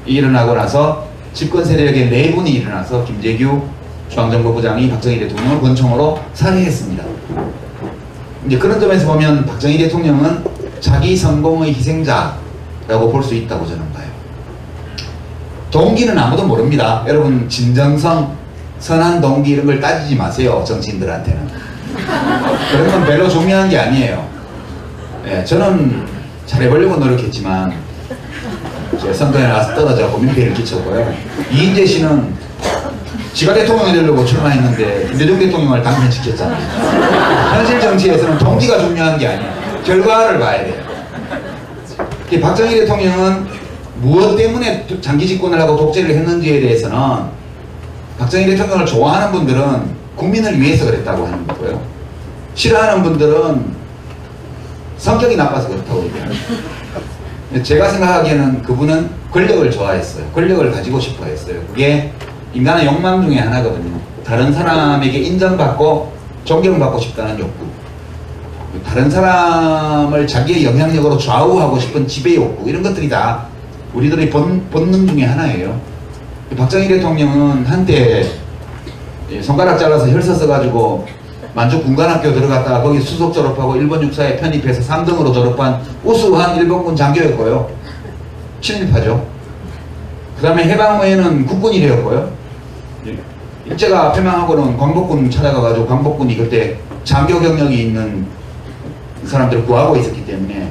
일어나고 나서 집권 세력의 내분이 일어나서 김재규 중앙정보부장이 박정희 대통령을 권총으로 살해했습니다. 이제 그런 점에서 보면 박정희 대통령은 자기 성공의 희생자라고 볼 수 있다고 저는 봐요. 동기는 아무도 모릅니다. 여러분, 진정성, 선한 동기 이런 걸 따지지 마세요, 정치인들한테는. 그런 건 별로 중요한 게 아니에요. 저는 잘해보려고 노력했지만 제 선거에 나와서 떨어져고 민폐를 끼쳤고요. 이인재 씨는 지가 대통령이 되려고 출마했는데 김대중 대통령을 당선시켰잖아요. 현실 정치에서는 동기가 중요한 게 아니에요. 결과를 봐야 돼요. 박정희 대통령은 무엇 때문에 장기 집권을 하고 독재를 했는지에 대해서는 박정희 대통령을 좋아하는 분들은 국민을 위해서 그랬다고 하는 거고요. 싫어하는 분들은 성격이 나빠서 그렇다고 얘기합니다. 제가 생각하기에는 그분은 권력을 좋아했어요. 권력을 가지고 싶어 했어요. 그게 인간의 욕망 중에 하나거든요. 다른 사람에게 인정받고 존경받고 싶다는 욕구, 다른 사람을 자기의 영향력으로 좌우하고 싶은 지배 욕구, 이런 것들이 다 우리들의 본능 중에 하나예요. 박정희 대통령은 한때 손가락 잘라서 혈서 써가지고 만주 군관학교 들어갔다가 거기 수석 졸업하고 일본 육사에 편입해서 3등으로 졸업한 우수한 일본군 장교였고요. 친일파죠. 그 다음에 해방 후에는 국군이 되었고요. 일제가 패망하고는 광복군 찾아가가지고 광복군이 그때 장교 경력이 있는 사람들을 구하고 있었기 때문에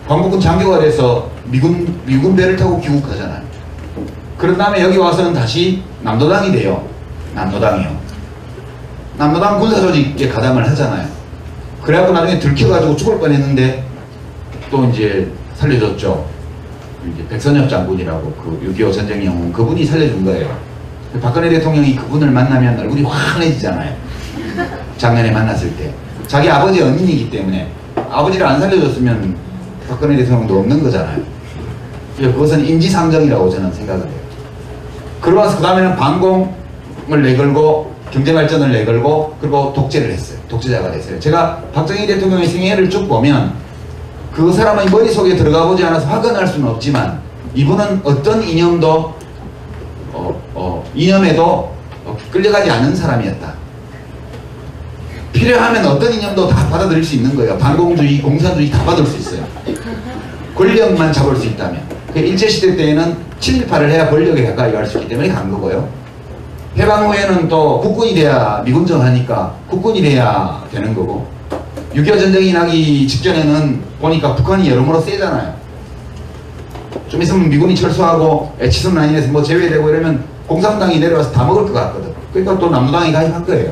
광복군 장교가 돼서 미군 배를 타고 귀국하잖아요. 그런 다음에 여기 와서는 다시 남도당이 돼요. 남도당이요. 남도당 군사조직에 가담을 하잖아요. 그래갖고 나중에 들켜가지고 죽을 뻔했는데 또 이제 살려줬죠. 이제 백선엽 장군이라고 그 6.25 전쟁 영웅 그분이 살려준 거예요. 박근혜 대통령이 그분을 만나면 얼굴이 환해지잖아요. 작년에 만났을 때 자기 아버지 언인이기 때문에 아버지를 안 살려줬으면 박근혜 대통령도 없는 거잖아요. 그것은 인지상정이라고 저는 생각을 해요. 그러면서 그 다음에는 반공을 내걸고 경제발전을 내걸고 그리고 독재를 했어요. 독재자가 됐어요. 제가 박정희 대통령의 생애를 쭉 보면 그 사람의 머릿속에 들어가 보지 않아서 확언할 수는 없지만 이분은 어떤 이념도 이념에도 끌려가지 않은 사람이었다. 필요하면 어떤 이념도 다 받아들일 수 있는 거예요. 반공주의, 공산주의 다 받을 수 있어요. 권력만 잡을 수 있다면. 일제시대 때에는 친일파를 해야 권력에 가까이 갈 수 있기 때문에 간 거고요. 해방 후에는 또 국군이 돼야 미군정하니까 국군이 돼야 되는 거고 6.25 전쟁이 나기 직전에는 보니까 북한이 여러모로 세잖아요. 좀 있으면 미군이 철수하고 에치선 라인에서 뭐 제외되고 이러면 공산당이 내려와서 다 먹을 것 같거든. 그러니까 또 남도당이 가입한 거예요.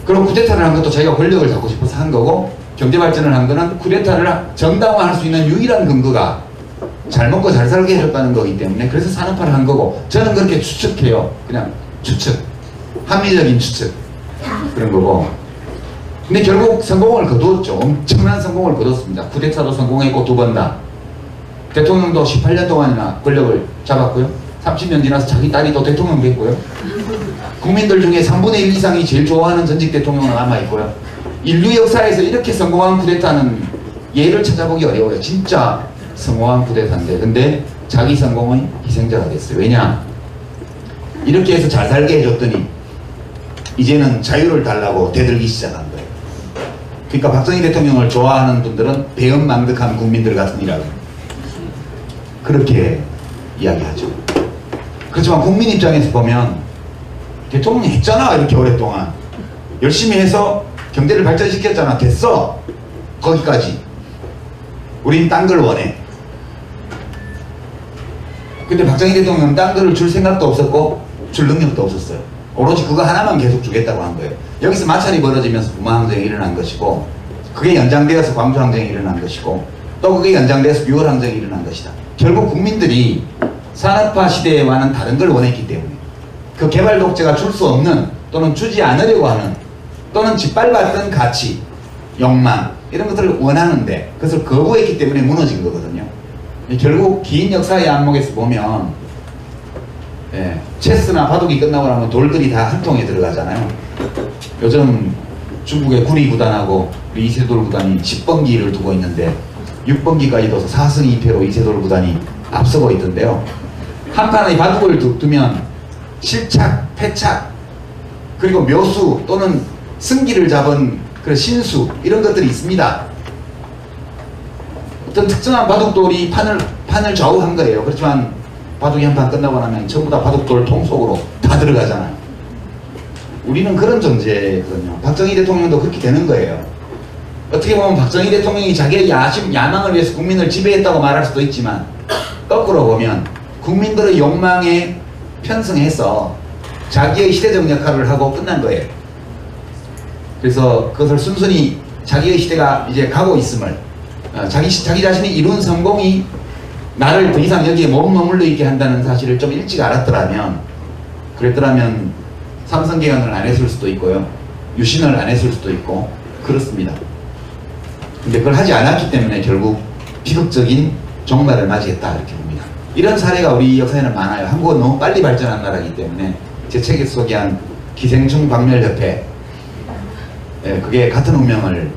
그럼 쿠데타를 한 것도 자기가 권력을 잡고 싶어서 한 거고 경제발전을 한 거는 쿠데타를 정당화할 수 있는 유일한 근거가 잘 먹고 잘 살게 해줬다는 거기 때문에 그래서 산업화를 한 거고 저는 그렇게 추측해요. 그냥 추측. 합리적인 추측. 그런 거고. 근데 결국 성공을 거두었죠. 엄청난 성공을 거뒀습니다. 쿠데타도 성공했고 2번 다. 대통령도 18년 동안이나 권력을 잡았고요. 30년 지나서 자기 딸이 또 대통령 됐고요. 국민들 중에 3분의 1 이상이 제일 좋아하는 전직 대통령은 남아있고요. 인류 역사에서 이렇게 성공한 쿠데타는 예를 찾아보기 어려워요. 진짜 성공한 쿠데타인데 근데 자기 성공의 희생자가 됐어요. 왜냐? 이렇게 해서 잘 살게 해줬더니 이제는 자유를 달라고 대들기 시작한 거예요. 그러니까 박정희 대통령을 좋아하는 분들은 배은망덕한 국민들 같으니라고 그렇게 이야기하죠. 그렇지만 국민 입장에서 보면 대통령이 했잖아. 이렇게 오랫동안 열심히 해서 경제를 발전시켰잖아. 됐어. 거기까지. 우린 딴 걸 원해. 근데 박정희 대통령은 딴 거를 줄 생각도 없었고 줄 능력도 없었어요. 오로지 그거 하나만 계속 주겠다고 한 거예요. 여기서 마찰이 벌어지면서 부마항쟁이 일어난 것이고 그게 연장되어서 광주항쟁이 일어난 것이고 또 그게 연장되어서 6월 항쟁이 일어난 것이다. 결국 국민들이 산업화 시대와는 다른 걸 원했기 때문에 그 개발 독재가 줄 수 없는 또는 주지 않으려고 하는 또는 짓밟았던 가치, 욕망 이런 것들을 원하는데 그것을 거부했기 때문에 무너진 거거든요. 결국 긴 역사의 안목에서 보면 체스나 바둑이 끝나고 나면 돌들이 다 한 통에 들어가잖아요. 요즘 중국의 구리 구단하고 우리 이세돌 구단이 10번기를 두고 있는데 6번기까지 둬서 4승 2패로 이세돌 구단이 앞서고 있던데요. 한 판의 바둑을 두면 실착, 패착 그리고 묘수 또는 승기를 잡은 그 신수 이런 것들이 있습니다. 어떤 특정한 바둑돌이 판을 좌우한 거예요. 그렇지만 바둑이 한 판 끝나고 나면 전부 다 바둑돌 통 속으로 다 들어가잖아요. 우리는 그런 존재거든요. 박정희 대통령도 그렇게 되는 거예요. 어떻게 보면 박정희 대통령이 자기의 야망을 위해서 국민을 지배했다고 말할 수도 있지만 거꾸로 보면 국민들의 욕망에 편승해서 자기의 시대적 역할을 하고 끝난 거예요. 그래서 그것을 순순히 자기의 시대가 이제 가고 있음을 자기 자신이 이룬 성공이 나를 더 이상 여기에 못 머물러 있게 한다는 사실을 좀 일찍 알았더라면 그랬더라면 삼성개헌을 안 했을 수도 있고요. 유신을 안 했을 수도 있고 그렇습니다. 근데 그걸 하지 않았기 때문에 결국 비극적인 종말을 맞이했다 이렇게 봅니다. 이런 사례가 우리 역사에는 많아요. 한국은 너무 빨리 발전한 나라이기 때문에 제 책에 소개한 기생충 박멸협회 그게 같은 운명을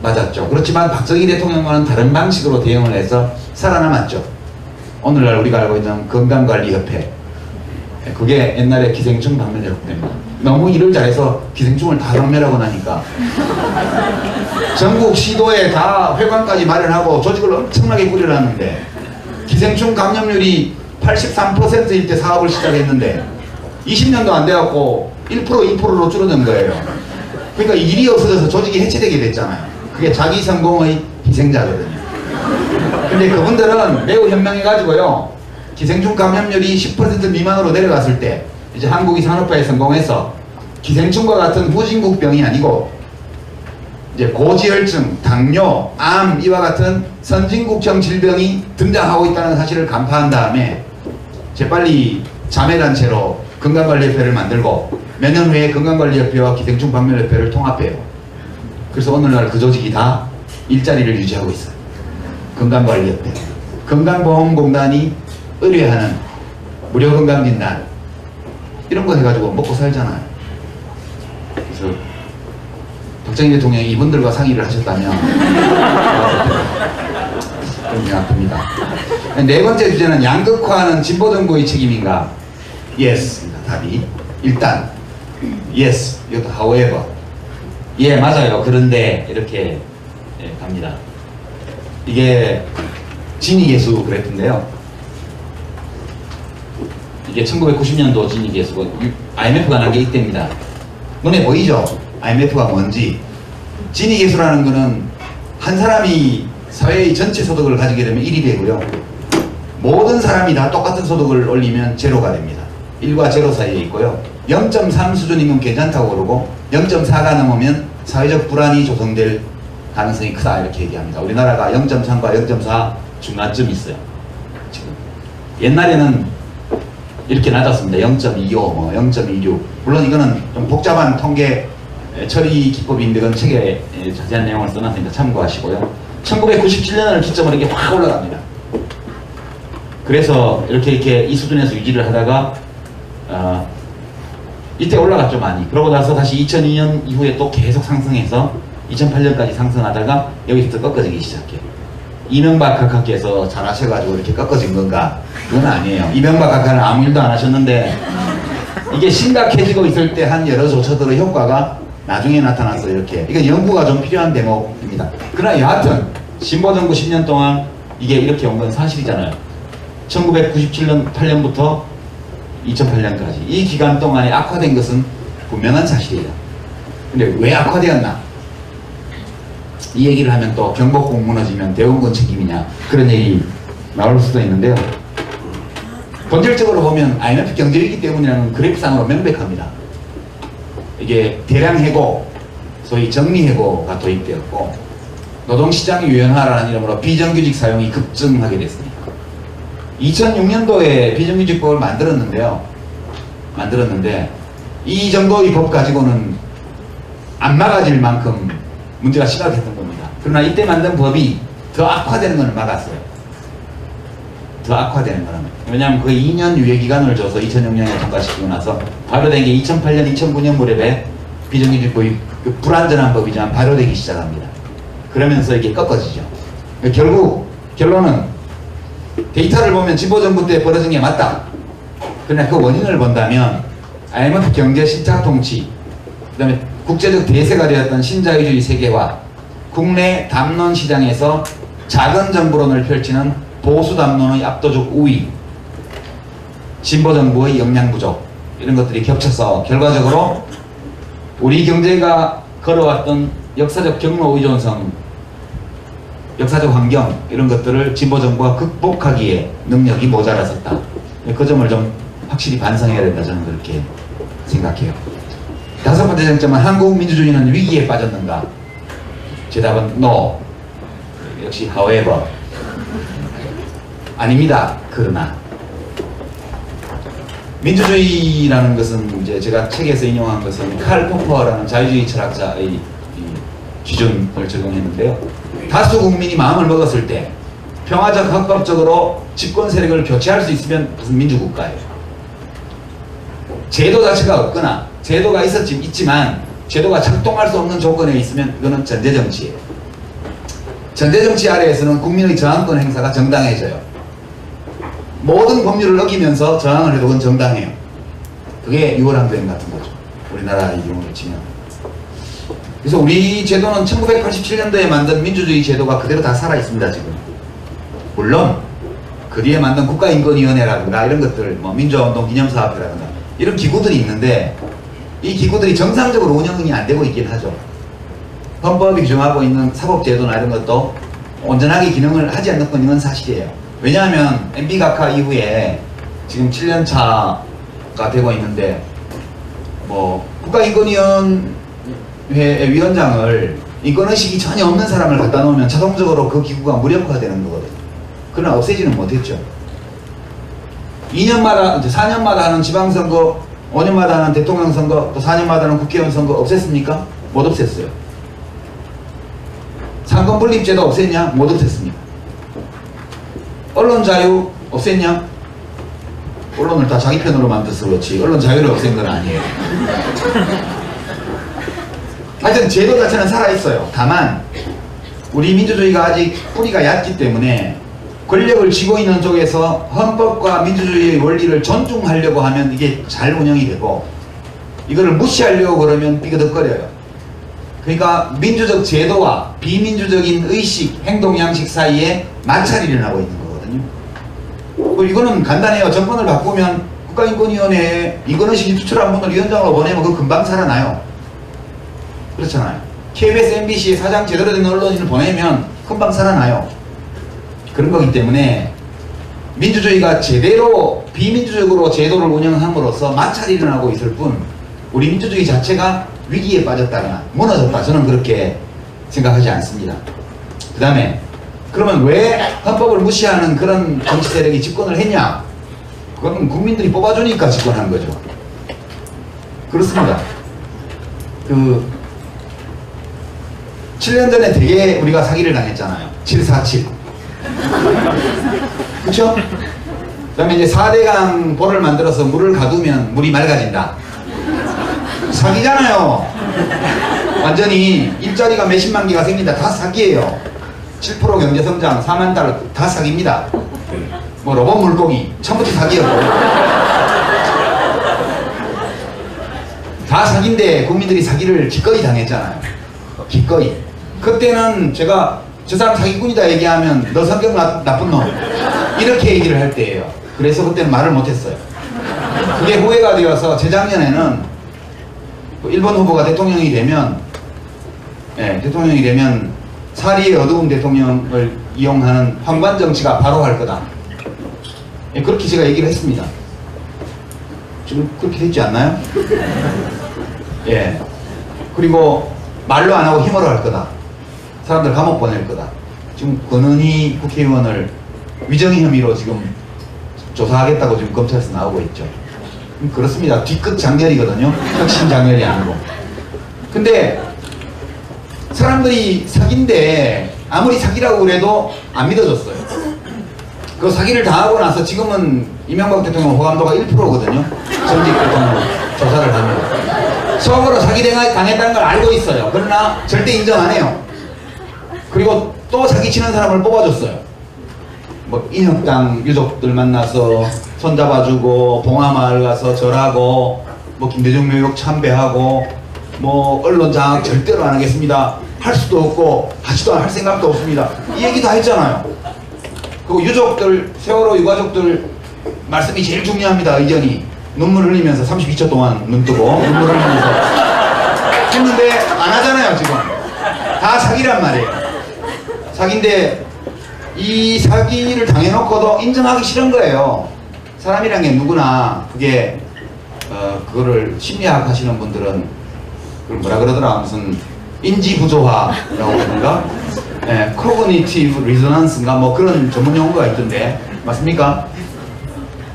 맞았죠. 그렇지만 박정희 대통령과는 다른 방식으로 대응을 해서 살아남았죠. 오늘날 우리가 알고 있는 건강관리협회 그게 옛날에 기생충 박멸협회입니다. 너무 일을 잘해서 기생충을 다 박멸하고 나니까 전국 시도에 다 회관까지 마련하고 조직을 엄청나게 꾸려놨는데 기생충 감염률이 83%일 때 사업을 시작했는데 20년도 안 돼갖고 1% 2%로 줄어든 거예요. 그러니까 일이 없어져서 조직이 해체되게 됐잖아요. 그게 자기 성공의 희생자거든요. 근데 근데 그분들은 매우 현명해가지고요. 기생충 감염률이 10% 미만으로 내려갔을 때 이제 한국이 산업화에 성공해서 기생충과 같은 후진국병이 아니고 이제 고지혈증, 당뇨, 암 이와 같은 선진국형 질병이 등장하고 있다는 사실을 간파한 다음에 재빨리 자매단체로 건강관리협회를 만들고 몇 년 후에 건강관리협회와 기생충 박멸협회를 통합해요. 그래서 오늘날 그 조직이 다 일자리를 유지하고 있어요. 건강관리협회. 건강보험공단이 의뢰하는 무료 건강진단 이런 거 해가지고 먹고 살잖아요. 그래서 박정희 대통령이 이분들과 상의를 하셨다면 그런 생각합니다. 네 번째 주제는 양극화는 진보정부의 책임인가? Yes. 답이 일단 Yes. 이것도 however. 예, 맞아요. 그런데 이렇게 갑니다. 이게 진위계수 그랬던데요. 이게 1990년도 진위계수고 IMF가 난 게 이때입니다. 눈에 보이죠? IMF가 뭔지. 진위계수라는 거는 한 사람이 사회의 전체 소득을 가지게 되면 1이 되고요. 모든 사람이 다 똑같은 소득을 올리면 제로가 됩니다. 1과 제로 사이에 있고요. 0.3 수준이면 괜찮다고 그러고 0.4가 넘으면 사회적 불안이 조성될 가능성이 크다 이렇게 얘기합니다. 우리나라가 0.3과 0.4 중간쯤 있어요. 지금 옛날에는 이렇게 낮았습니다. 0.25, 뭐 0.26. 물론 이거는 좀 복잡한 통계 처리 기법인데 그건 책에 자세한 내용을 써놨으니까 참고하시고요. 1997년을 기점으로 이렇게 확 올라갑니다. 그래서 이렇게 이 수준에서 유지를 하다가 이때 올라갔죠 많이. 그러고 나서 다시 2002년 이후에 또 계속 상승해서 2008년까지 상승하다가 여기서부터 꺾어지기 시작해요. 이명박 각하께서 잘하셔가지고 이렇게 꺾어진 건가? 그건 아니에요. 이명박 각하는 아무 일도 안 하셨는데 이게 심각해지고 있을 때 한 여러 조처들의 효과가 나중에 나타나서 이렇게 이건 연구가 좀 필요한 대목입니다. 그러나 여하튼 진보정부 10년 동안 이게 이렇게 온 건 사실이잖아요. 1997년 8년부터 2008년까지 이 기간 동안에 악화된 것은 분명한 사실이에요. 근데 왜 악화되었나? 이 얘기를 하면 또 경복궁 무너지면 대원군 책임이냐 그런 얘기 나올 수도 있는데요. 본질적으로 보면 IMF 경제위기 때문이라는 그래프상으로 명백합니다. 이게 대량 해고, 소위 정리해고가 도입되었고 노동시장 유연화라는 이름으로 비정규직 사용이 급증하게 됐습니다. 2006년도에 비정규직법을 만들었는데 이 정도의 법 가지고는 안 막아질 만큼 문제가 심각했던 겁니다. 그러나 이때 만든 법이 더 악화되는 것을 막았어요. 더 악화되는 거는. 왜냐하면 그 2년 유예기간을 줘서 2006년에 통과시키고 나서 발효된 게 2008년, 2009년 무렵에 비정규직법이 그 불완전한 법이지만 발효되기 시작합니다. 그러면서 이게 꺾어지죠. 결국 결론은 데이터를 보면 진보정부 때 벌어진 게 맞다. 그러나 그 원인을 본다면 IMF 경제 신차 통치, 그 다음에 국제적 대세가 되었던 신자유주의 세계화, 국내 담론 시장에서 작은 정부론을 펼치는 보수 담론의 압도적 우위, 진보정부의 역량 부족 이런 것들이 겹쳐서 결과적으로 우리 경제가 걸어왔던 역사적 경로 의존성, 역사적 환경 이런 것들을 진보정부가 극복하기에 능력이 모자랐었다. 그 점을 좀 확실히 반성해야 된다 저는 그렇게 생각해요. 다섯 번째 쟁점은 한국 민주주의는 위기에 빠졌는가? 제 답은 no. 역시 however. 아닙니다. 그러나 민주주의라는 것은 이제 제가 책에서 인용한 것은 칼 포퍼라는 자유주의 철학자의 기준을 적용했는데요. 다수 국민이 마음을 먹었을 때 평화적 합법적으로 집권 세력을 교체할 수 있으면 그것은 민주국가예요. 제도 자체가 없거나 제도가 있지만 제도가 작동할 수 없는 조건에 있으면 그거는 전제정치예요. 전제정치 아래에서는 국민의 저항권 행사가 정당해져요. 모든 법률을 어기면서 저항을 해도 그건 정당해요. 그게 유월항쟁 같은 거죠. 우리나라의 경우를 치면. 그래서 우리 제도는 1987년도에 만든 민주주의 제도가 그대로 다 살아있습니다. 지금. 물론 그 뒤에 만든 국가인권위원회라든가 이런 것들, 뭐 민주화운동 기념사업회라든가 이런 기구들이 있는데 이 기구들이 정상적으로 운영이 안 되고 있긴 하죠. 헌법이 규정하고 있는 사법제도나 이런 것도 온전하게 기능을 하지 않는 건 이건 사실이에요. 왜냐하면 MB 각하 이후에 지금 7년 차가 되고 있는데 뭐 국가인권위원회 위원장을 인권의식이 전혀 없는 사람을 갖다 놓으면 자동적으로 그 기구가 무력화되는 거거든요. 그러나 없애지는 못했죠. 2년마다, 4년마다 하는 지방선거, 5년마다 하는 대통령 선거, 또 4년마다 하는 국회의원 선거 없앴습니까? 못 없앴어요. 상권 분립제도 없앴냐? 못 없앴습니다. 언론 자유 없앴냐? 언론을 다 자기 편으로 만들어서 그렇지 언론 자유를 없앤 건 아니에요. 하여튼 제도 자체는 살아있어요. 다만 우리 민주주의가 아직 뿌리가 얕기 때문에 권력을 쥐고 있는 쪽에서 헌법과 민주주의의 원리를 존중하려고 하면 이게 잘 운영이 되고 이거를 무시하려고 그러면 삐그덕거려요. 그러니까 민주적 제도와 비민주적인 의식, 행동 양식 사이에 마찰이 일어나고 있는 거거든요. 이거는 간단해요. 정권을 바꾸면 국가인권위원회에 인권의식이 투철한 분을 위원장으로 보내면 그거 금방 살아나요. 그렇잖아요. KBS, MBC에 사장 제대로 된 언론인을 보내면 금방 살아나요. 그런 거기 때문에 민주주의가 제대로 비민주적으로 제도를 운영함으로써 마찰이 일어나고 있을 뿐 우리 민주주의 자체가 위기에 빠졌다거나 무너졌다 저는 그렇게 생각하지 않습니다. 그 다음에 그러면 왜 헌법을 무시하는 그런 정치 세력이 집권을 했냐? 그건 국민들이 뽑아주니까 집권한 거죠. 그렇습니다. 7년 전에 되게 우리가 사기를 당했잖아요. 747. 그쵸? 그 다음에 이제 4대강 볼을 만들어서 물을 가두면 물이 맑아진다. 사기잖아요. 완전히 일자리가 몇십만 개가 생긴다. 다 사기예요. 7% 경제성장, 4만 달러 다 사기입니다. 뭐 로봇 물고기 처음부터 사기였고 다 사기인데 국민들이 사기를 기꺼이 당했잖아요. 기꺼이. 그때는 제가 저 사람 사기꾼이다 얘기하면 너 성격 나쁜 놈 이렇게 얘기를 할 때예요. 그래서 그때는 말을 못했어요. 그게 후회가 되어서 재작년에는 일본 후보가 대통령이 되면 사리의 어두운 대통령을 이용하는 황관 정치가 바로 할 거다. 그렇게 제가 얘기를 했습니다. 지금 그렇게 됐지 않나요? 예. 그리고 말로 안 하고 힘으로 할 거다. 사람들 감옥 보낼 거다. 지금 권은희 국회의원을 위정의 혐의로 지금 조사하겠다고 지금 검찰에서 나오고 있죠. 그렇습니다. 뒤끝 장렬이거든요. 혁신 장렬이 아니고. 근데 사람들이 사기인데 아무리 사기라고 그래도 안 믿어줬어요. 그 사기를 당하고 나서 지금은 이명박 대통령 호감도가 1%거든요. 전직 대통령 조사를 하면. 속으로 사기 당했다는 걸 알고 있어요. 그러나 절대 인정 안 해요. 그리고 또 사기치는 사람을 뽑아줬어요. 뭐 인혁당 유족들 만나서 손잡아주고 봉화마을 가서 절하고 뭐 김대중 묘역 참배하고 뭐 언론 장악 절대로 안 하겠습니다. 할 수도 없고 하지도 할 생각도 없습니다. 이 얘기 다 했잖아요. 그리고 유족들 세월호 유가족들 말씀이 제일 중요합니다. 의견이 눈물 흘리면서 32초 동안 눈 뜨고 눈물 흘리면서 했는데 안 하잖아요. 지금 다 사기란 말이에요. 사기인데 이 사기를 당해놓고도 인정하기 싫은 거예요. 사람이란 게 누구나 그게 그거를 심리학 하시는 분들은 그걸 뭐라 그러더라 무슨 인지부조화라고 그러는가 cognitive resonance인가 뭐 그런 전문 용어가 있던데 맞습니까?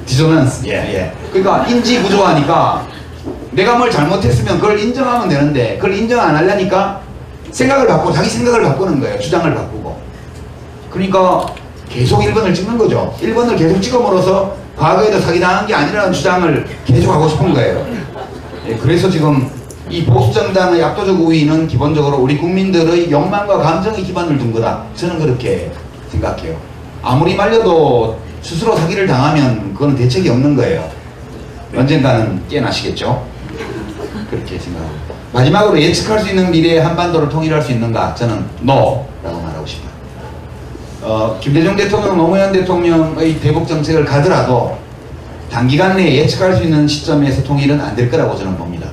디소넌스 그러니까 인지부조화니까 내가 뭘 잘못했으면 그걸 인정하면 되는데 그걸 인정 안 하려니까 생각을 바꾸고 자기 생각을 바꾸는 거예요. 주장을 바꾸고. 그러니까 계속 1번을 찍는 거죠. 1번을 계속 찍어물어서 과거에도 사기당한 게 아니라는 주장을 계속 하고 싶은 거예요. 그래서 지금 이 보수정당의 압도적 우위는 기본적으로 우리 국민들의 욕망과 감정에 기반을 둔 거다. 저는 그렇게 생각해요. 아무리 말려도 스스로 사기를 당하면 그건 대책이 없는 거예요. 언젠가는 깨나시겠죠? 그렇게 생각합니다. 마지막으로 예측할 수 있는 미래에 한반도를 통일할 수 있는가? 저는 NO! 라고 말하고 싶어요. 김대중 대통령, 노무현 대통령의 대북 정책을 가더라도 단기간 내에 예측할 수 있는 시점에서 통일은 안 될 거라고 저는 봅니다.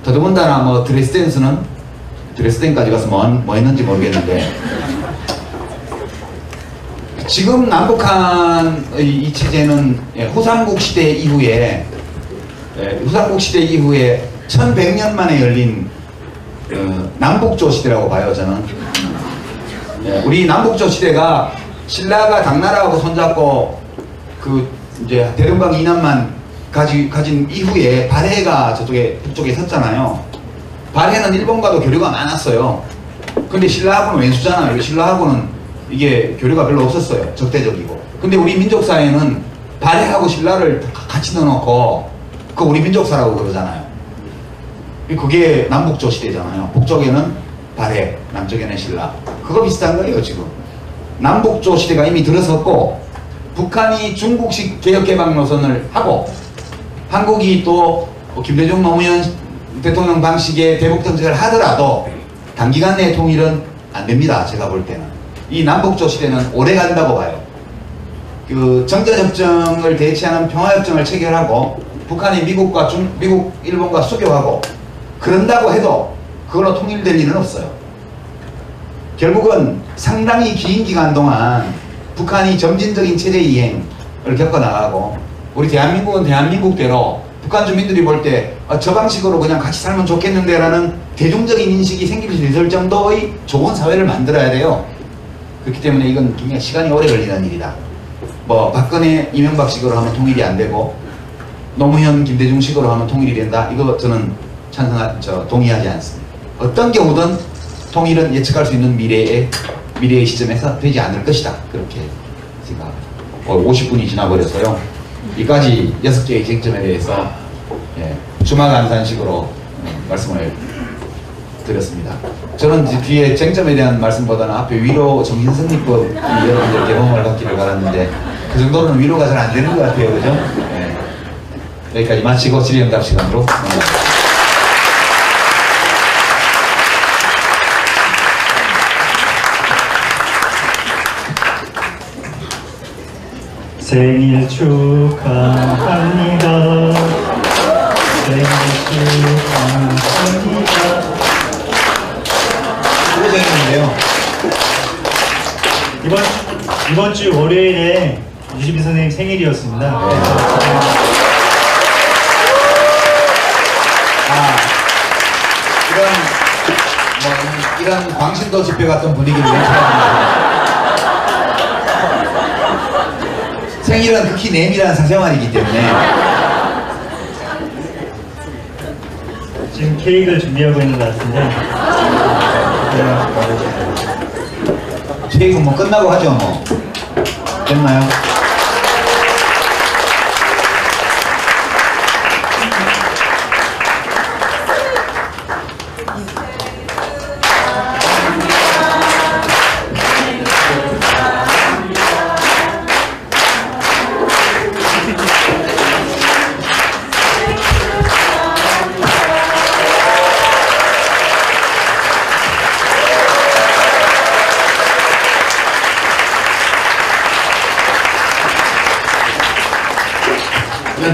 더더군다나 뭐 드레스덴까지 가서 뭐 했는지 모르겠는데 지금 남북한의 이 체제는 후삼국 시대 이후에 1100년 만에 열린 남북조 시대라고 봐요, 저는. 우리 남북조 시대가 신라가 당나라하고 손잡고 그 이제 대동강 이남만 가진 이후에 발해가 북쪽에 섰잖아요. 발해는 일본과도 교류가 많았어요. 근데 신라하고는 왼수잖아요. 신라하고는 이게 교류가 별로 없었어요. 적대적이고. 근데 우리 민족사에는 발해하고 신라를 같이 넣어놓고 그 우리 민족사라고 그러잖아요. 그게 남북조 시대잖아요. 북쪽에는 발해, 남쪽에는 신라. 그거 비슷한 거예요, 지금. 남북조 시대가 이미 들어섰고, 북한이 중국식 개혁개방 노선을 하고, 한국이 또 김대중 노무현 대통령 방식의 대북정책을 하더라도 단기간 내 통일은 안 됩니다. 제가 볼 때는. 이 남북조 시대는 오래 간다고 봐요. 그 정전협정을 대체하는 평화협정을 체결하고, 북한이 미국, 일본과 수교하고, 그런다고 해도 그걸로 통일될 일은 없어요. 결국은 상당히 긴 기간 동안 북한이 점진적인 체제 이행을 겪어나가고, 우리 대한민국은 대한민국대로 북한 주민들이 볼 때 저 방식으로 그냥 같이 살면 좋겠는데 라는 대중적인 인식이 생길 수 있을 정도의 좋은 사회를 만들어야 돼요. 그렇기 때문에 이건 굉장히 시간이 오래 걸리는 일이다. 뭐 박근혜 이명박식으로 하면 통일이 안 되고 노무현 김대중식으로 하면 통일이 된다. 이거 저는 동의하지 않습니다. 어떤 경우든 통일은 예측할 수 있는 미래의 시점에서 되지 않을 것이다. 그렇게 생각합니다. 50분이 지나버려서요. 이까지 6개의 쟁점에 대해서 주마감산식으로 말씀을 드렸습니다. 저는 뒤에 쟁점에 대한 말씀보다는 앞에 위로 정신승리법 여러분들 경험을 갖기를 바랐는데 그 정도는 위로가 잘 안 되는 것 같아요. 그죠? 여기까지 마치고 질의응답 시간으로 넘어갑니다. 생일 축하합니다. 생일 축하합니다. 고생했는데요. 이번 주 월요일에 유시민 선생님 생일이었습니다. 이런 광신도 집회 같은 분위기를 연출합니다. 생일은 극히 내밀한 사생활이기 때문에 지금 케이크를 준비하고 있는 것 같은데 케이크 뭐 끝나고 하죠 뭐. 됐나요?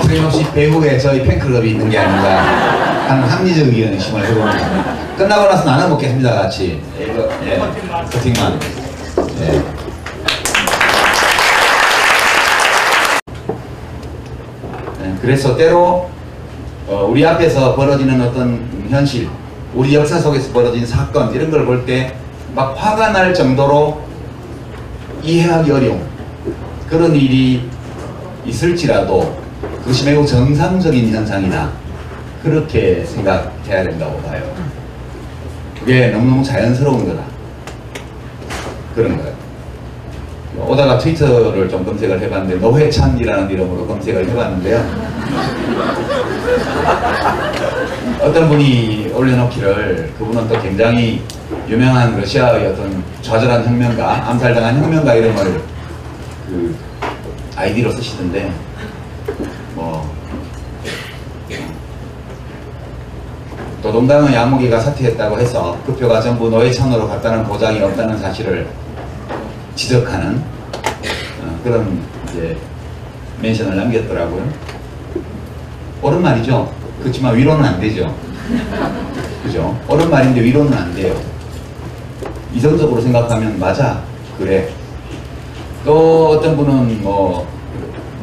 틀림없이 배후에 저희 팬클럽이 있는 게 아닌가 하는 합리적 의심을 해봅니다. 끝나고 나서 나눠 먹겠습니다. 같이. 이거, 커팅만. 그래서 때로 우리 앞에서 벌어지는 어떤 현실, 우리 역사 속에서 벌어진 사건 이런 걸 볼 때 막 화가 날 정도로 이해하기 어려운 그런 일이 있을지라도 그것이 매우 정상적인 현상이다. 그렇게 생각해야 된다고 봐요. 그게 너무너무 자연스러운 거다. 그런 거예요. 오다가 트위터를 좀 검색을 해봤는데 노회찬이라는 이름으로 검색을 해봤는데요. 어떤 분이 올려놓기를 그분은 또 굉장히 유명한 러시아의 어떤 좌절한 혁명가, 암살당한 혁명가 이름을 그 아이디로 쓰시던데 노동당의 야무기가 사퇴했다고 해서 그 표가 전부 노회찬으로 갔다는 보장이 없다는 사실을 지적하는 그런 이제 멘션을 남겼더라고요. 옳은 말이죠. 그렇지만 위로는 안 되죠. 그죠? 옳은 말인데 위로는 안 돼요. 이성적으로 생각하면 맞아, 그래. 또 어떤 분은 뭐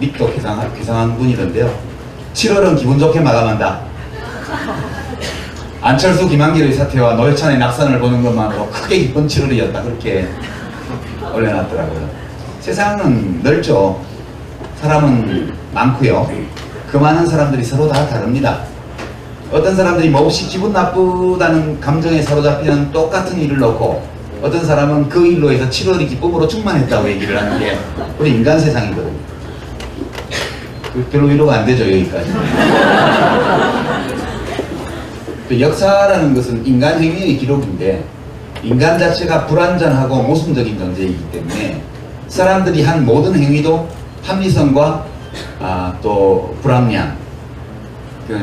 닉도 괴상한 분이던데요. 7월은 기분 좋게 마감한다. 안철수 김한길의 사태와 노회찬의 낙선을 보는 것만으로 크게 기쁜 7월이었다. 그렇게 올려놨더라고요. 세상은 넓죠. 사람은 많고요. 그 많은 사람들이 서로 다 다릅니다. 어떤 사람들이 몹시 기분 나쁘다는 감정에 사로잡히는 똑같은 일을 놓고 어떤 사람은 그 일로 해서 7월이 기쁨으로 충만했다고 얘기를 하는 게 우리 인간 세상이거든요. 별로 위로가 안 되죠, 여기까지. 또 역사라는 것은 인간 행위의 기록인데 인간 자체가 불완전하고 모순적인 존재이기 때문에 사람들이 한 모든 행위도 합리성과 또 불합리한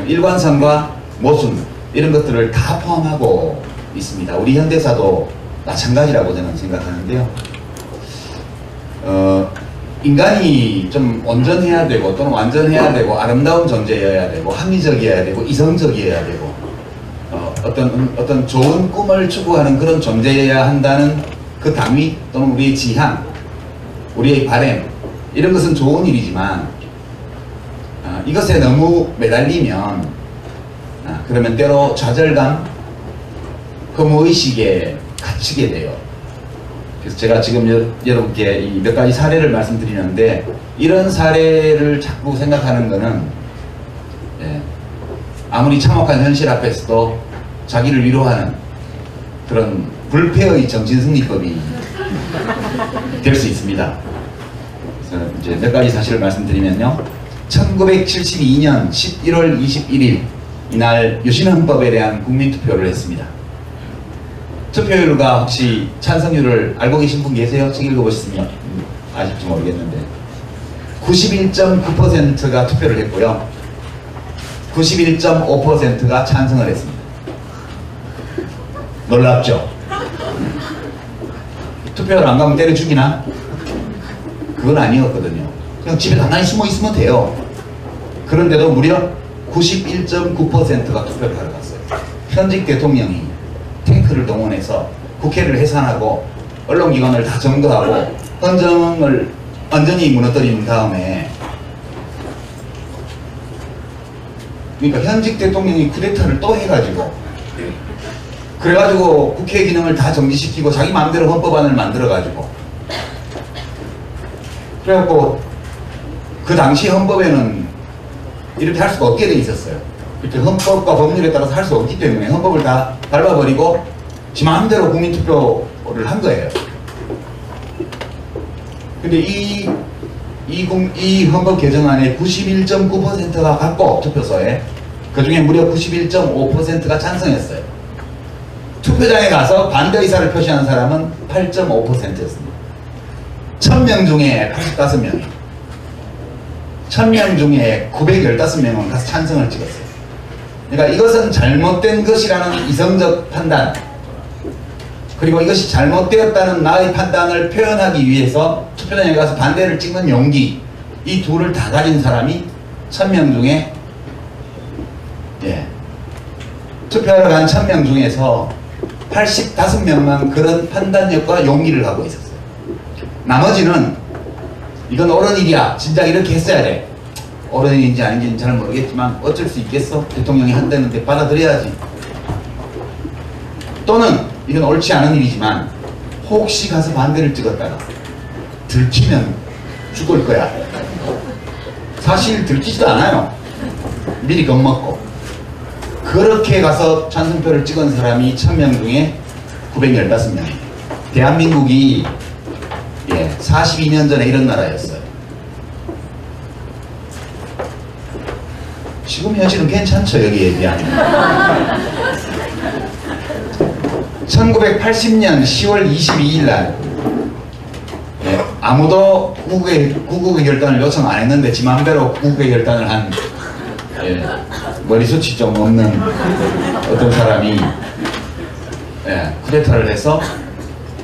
일관성과 모순 이런 것들을 다 포함하고 있습니다. 우리 현대사도 마찬가지라고 저는 생각하는데요. 인간이 좀 온전해야 되고 또는 완전해야 되고 아름다운 존재여야 되고 합리적이어야 되고 이성적이어야 되고 어떤 좋은 꿈을 추구하는 그런 존재여야 한다는 그 당위 또는 우리의 지향, 우리의 바램 이런 것은 좋은 일이지만 이것에 너무 매달리면 그러면 때로 좌절감, 허무의식에 갇히게 돼요. 그래서 제가 지금 여러분께 이 몇 가지 사례를 말씀드리는데 이런 사례를 자꾸 생각하는 거는 아무리 참혹한 현실 앞에서도 자기를 위로하는 그런 불패의 정신승리법이 될 수 있습니다. 그래서 이제 몇 가지 사실을 말씀드리면요. 1972년 11월 21일 이날 유신헌법에 대한 국민투표를 했습니다. 투표율과 혹시 찬성률을 알고 계신 분 계세요? 책 읽어보셨으면 아실지 모르겠는데 91.9%가 투표를 했고요. 91.5%가 찬성을 했습니다. 놀랍죠? 투표를 안 가면 때려 죽이나? 그건 아니었거든요. 그냥 집에 가만히 숨어 있으면 돼요. 그런데도 무려 91.9%가 투표를 하러 갔어요. 현직 대통령이 탱크를 동원해서 국회를 해산하고 언론기관을 다 점거하고 헌정을 완전히 무너뜨린 다음에 그러니까 현직 대통령이 쿠데타를 또 해가지고 그래가지고 국회 기능을 다 정지시키고 자기 마음대로 헌법안을 만들어가지고 그래갖고 그 당시 헌법에는 이렇게 할 수가 없게 돼 있었어요. 이렇게 헌법과 법률에 따라서 할 수 없기 때문에 헌법을 다 밟아버리고 지 마음대로 국민투표를 한 거예요. 근데 이 헌법 개정안에 91.9%가 갖고 투표소에 그 중에 무려 91.5%가 찬성했어요. 투표장에 가서 반대 의사를 표시한 사람은 8.5%였습니다. 1000명 중에 85명이 1000명 중에 915명은 가서 찬성을 찍었어요. 그러니까 이것은 잘못된 것이라는 이성적 판단 그리고 이것이 잘못되었다는 나의 판단을 표현하기 위해서 투표장에 가서 반대를 찍는 용기 이 둘을 다 가진 사람이 1000명 중에 투표하러 간 1000명 중에서 85명만 그런 판단력과 용기를 갖고 있었어요. 나머지는 이건 옳은 일이야. 진작 이렇게 했어야 돼. 옳은 일인지 아닌지는 잘 모르겠지만 어쩔 수 있겠어? 대통령이 한다는데 받아들여야지. 또는 이건 옳지 않은 일이지만 혹시 가서 반대를 찍었다가 들키면 죽을 거야. 사실 들키지도 않아요. 미리 겁먹고. 그렇게 가서 찬성표를 찍은 사람이 1000명 중에 915명. 대한민국이 42년 전에 이런 나라였어요. 지금 현실은 괜찮죠, 여기에 비하면. 1980년 10월 22일 날 아무도 구국의 결단을 요청 안 했는데 지 맘대로 구국의 결단을 한 머리숱이 좀 없는 어떤 사람이 쿠데타를 해서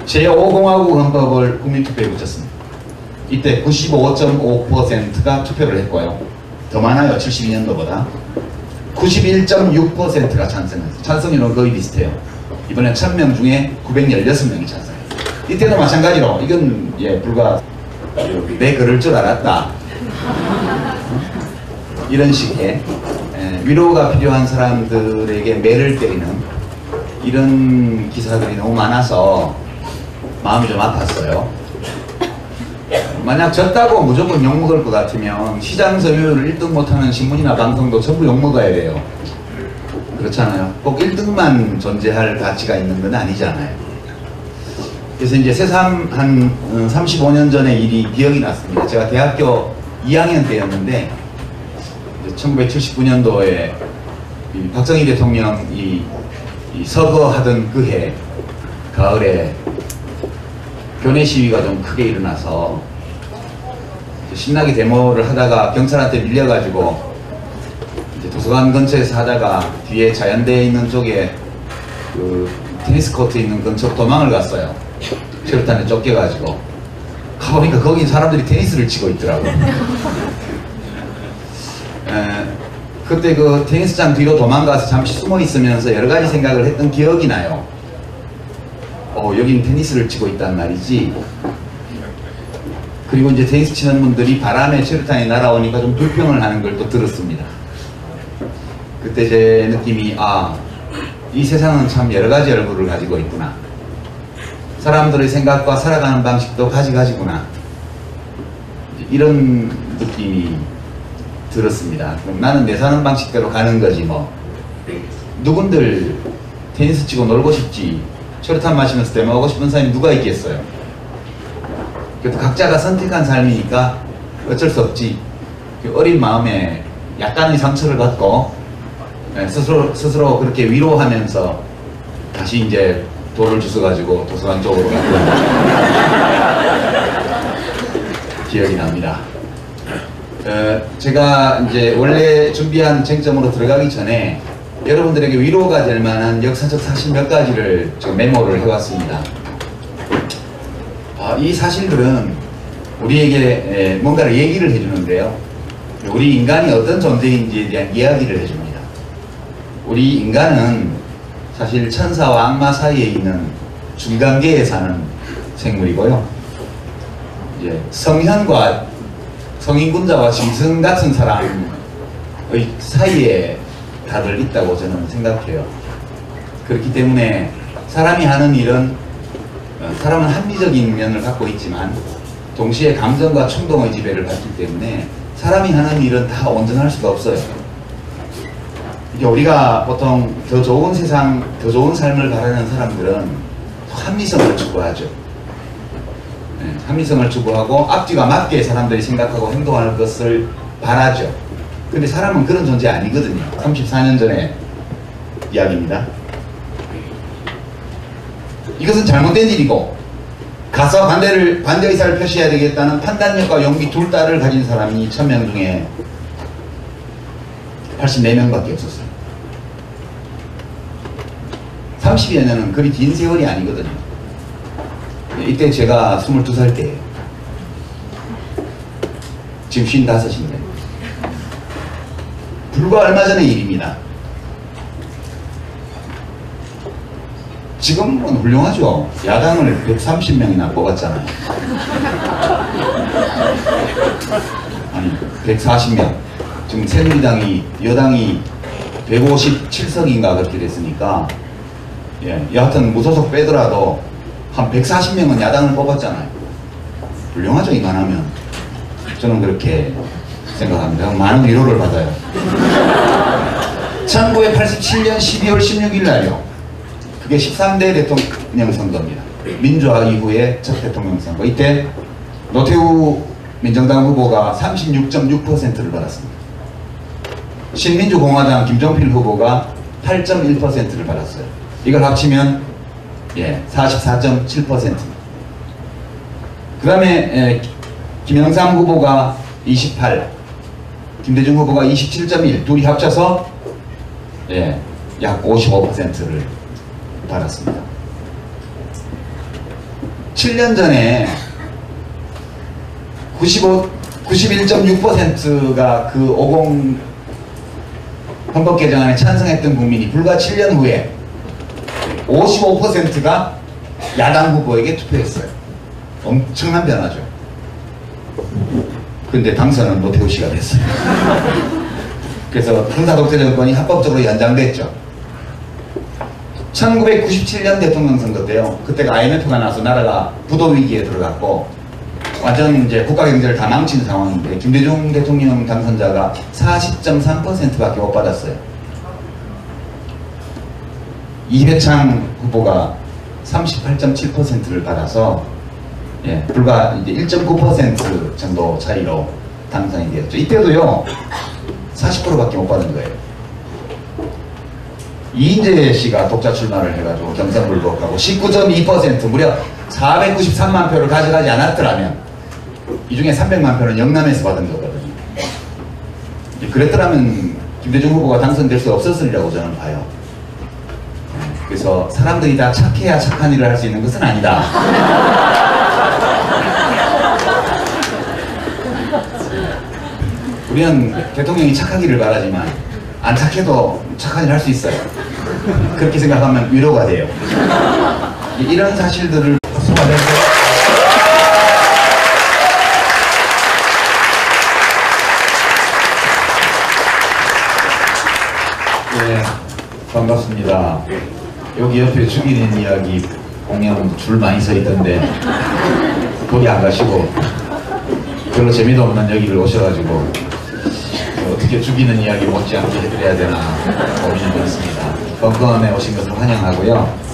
제5공화국 헌법을 국민투표에 붙였습니다. 이때 95.5%가 투표를 했고요. 더 많아요. 72년도보다. 91.6%가 찬성했어요. 찬성률은 거의 비슷해요. 이번엔 1000명 중에 916명이 찬성했어요. 이때도 마찬가지로 이건 불과 내 그럴 줄 알았다. 이런 식의 위로가 필요한 사람들에게 매를 때리는 이런 기사들이 너무 많아서 마음이 좀 아팠어요. 만약 졌다고 무조건 욕먹을 것 같으면 시장 점유율을 1등 못하는 신문이나 방송도 전부 욕먹어야 돼요. 그렇잖아요. 꼭 1등만 존재할 가치가 있는 건 아니잖아요. 그래서 이제 새삼 한 35년 전의 일이 기억이 났습니다. 제가 대학교 2학년 때였는데 1979년도에 박정희 대통령이 서거하던 그 해 가을에 교내 시위가 좀 크게 일어나서 신나게 데모를 하다가 경찰한테 밀려가지고 이제 도서관 근처에서 하다가 뒤에 자연대에 있는 쪽에 그 테니스 코트 있는 근처로 도망을 갔어요. 체류탄에 쫓겨가지고 가보니까 거기 사람들이 테니스를 치고 있더라고요. 그때 그 테니스장 뒤로 도망가서 잠시 숨어 있으면서 여러 가지 생각을 했던 기억이 나요. 여긴 테니스를 치고 있단 말이지. 그리고 이제 테니스 치는 분들이 바람에 체류탄이 날아오니까 좀 불평을 하는 걸 또 들었습니다. 그때 제 느낌이 이 세상은 참 여러 가지 얼굴을 가지고 있구나. 사람들의 생각과 살아가는 방식도 가지가지구나. 이런 느낌이 들었습니다. 그럼 나는 내 사는 방식대로 가는 거지 뭐. 누군들 테니스 치고 놀고 싶지, 체류탄 마시면서 데모하고 싶은 사람이 누가 있겠어요. 그래도 각자가 선택한 삶이니까 어쩔 수 없지. 어린 마음에 약간의 상처를 받고 스스로 그렇게 위로하면서 다시 이제 돌을 주워가지고 도서관 쪽으로 갔던 기억이 납니다. 제가 이제 원래 준비한 쟁점으로 들어가기 전에 여러분들에게 위로가 될 만한 역사적 사실 몇 가지를 지금 메모를 해왔습니다. 이 사실들은 우리에게 뭔가를 얘기를 해주는데요. 우리 인간이 어떤 존재인지에 대한 이야기를 해줍니다. 우리 인간은 사실 천사와 악마 사이에 있는 중간계에 사는 생물이고요. 이제 성현과 성인군자와 짐승 같은 사람의 사이에 다들 있다고 저는 생각해요. 그렇기 때문에 사람이 하는 일은 사람은 합리적인 면을 갖고 있지만 동시에 감정과 충동의 지배를 받기 때문에 사람이 하는 일은 다 온전할 수가 없어요. 이게 우리가 보통 더 좋은 세상, 더 좋은 삶을 바라는 사람들은 합리성을 추구하죠. 합리성을 추구하고 앞뒤가 맞게 사람들이 생각하고 행동하는 것을 바라죠. 근데 사람은 그런 존재 아니거든요. 34년 전의 이야기입니다. 이것은 잘못된 일이고 가서 반대 의사를 표시해야 되겠다는 판단력과 용기 둘 다를 가진 사람이 1000명 중에 84명밖에 없었어요. 30여 년은 그리 긴 세월이 아니거든요. 이때 제가 22살 때예요. 지금 55인데 불과 얼마 전의 일입니다. 지금은 훌륭하죠. 야당을 130명이나 뽑았잖아요. 아니 140명. 지금 새누리당이 여당이 157석인가 그렇게 됐으니까 여하튼 무소속 빼더라도 한 140명은 야당을 뽑았잖아요. 훌륭하죠. 이만하면. 저는 그렇게 생각합니다. 많은 위로를 받아요. 1987년 12월 16일 날요. 그게 13대 대통령 선거입니다. 민주화 이후의 첫 대통령 선거. 이때 노태우 민정당 후보가 36.6%를 받았습니다. 신민주공화당 김종필 후보가 8.1%를 받았어요. 이걸 합치면 44.7%. 그 다음에 김영삼 후보가 28, 김대중 후보가 27.1, 둘이 합쳐서 약 55%를 받았습니다. 7년 전에 91.6%가 그 50 헌법 개정안에 찬성했던 국민이 불과 7년 후에 55%가 야당 후보에게 투표했어요. 엄청난 변화죠. 근데 당선은 노태우 씨가 됐어요. 그래서 군사독재 정권이 합법적으로 연장됐죠. 1997년 대통령 선거 때요. 그때가 IMF가 나서 나라가 부도 위기에 들어갔고 완전 이제 국가 경제를 다 망친 상황인데 김대중 대통령 당선자가 40.3%밖에 못 받았어요. 이회창 후보가 38.7%를 받아서 예, 불과 이제 1.9% 정도 차이로 당선이 되었죠. 이때도요 40%밖에 못 받은 거예요. 이인재 씨가 독자 출마를 해가지고 경선불복하고 19.2% 무려 493만 표를 가져가지 않았더라면 이 중에 300만 표는 영남에서 받은 거거든요. 그랬더라면 김대중 후보가 당선될 수 없었으리라고 저는 봐요. 그래서 사람들이 다 착해야 착한 일을 할 수 있는 것은 아니다. 우리는 대통령이 착하기를 바라지만 안 착해도 착한 일을 할 수 있어요. 그렇게 생각하면 위로가 돼요. 이런 사실들을 소화해서 네, 반갑습니다. 여기 옆에 죽이는 이야기 공연 줄 많이 서 있던데 거기 안 가시고 별로 재미도 없는 여기를 오셔가지고 어떻게 죽이는 이야기 못지않게 해드려야 되나 고민이 많습니다. 건건에 오신 것을 환영하고요.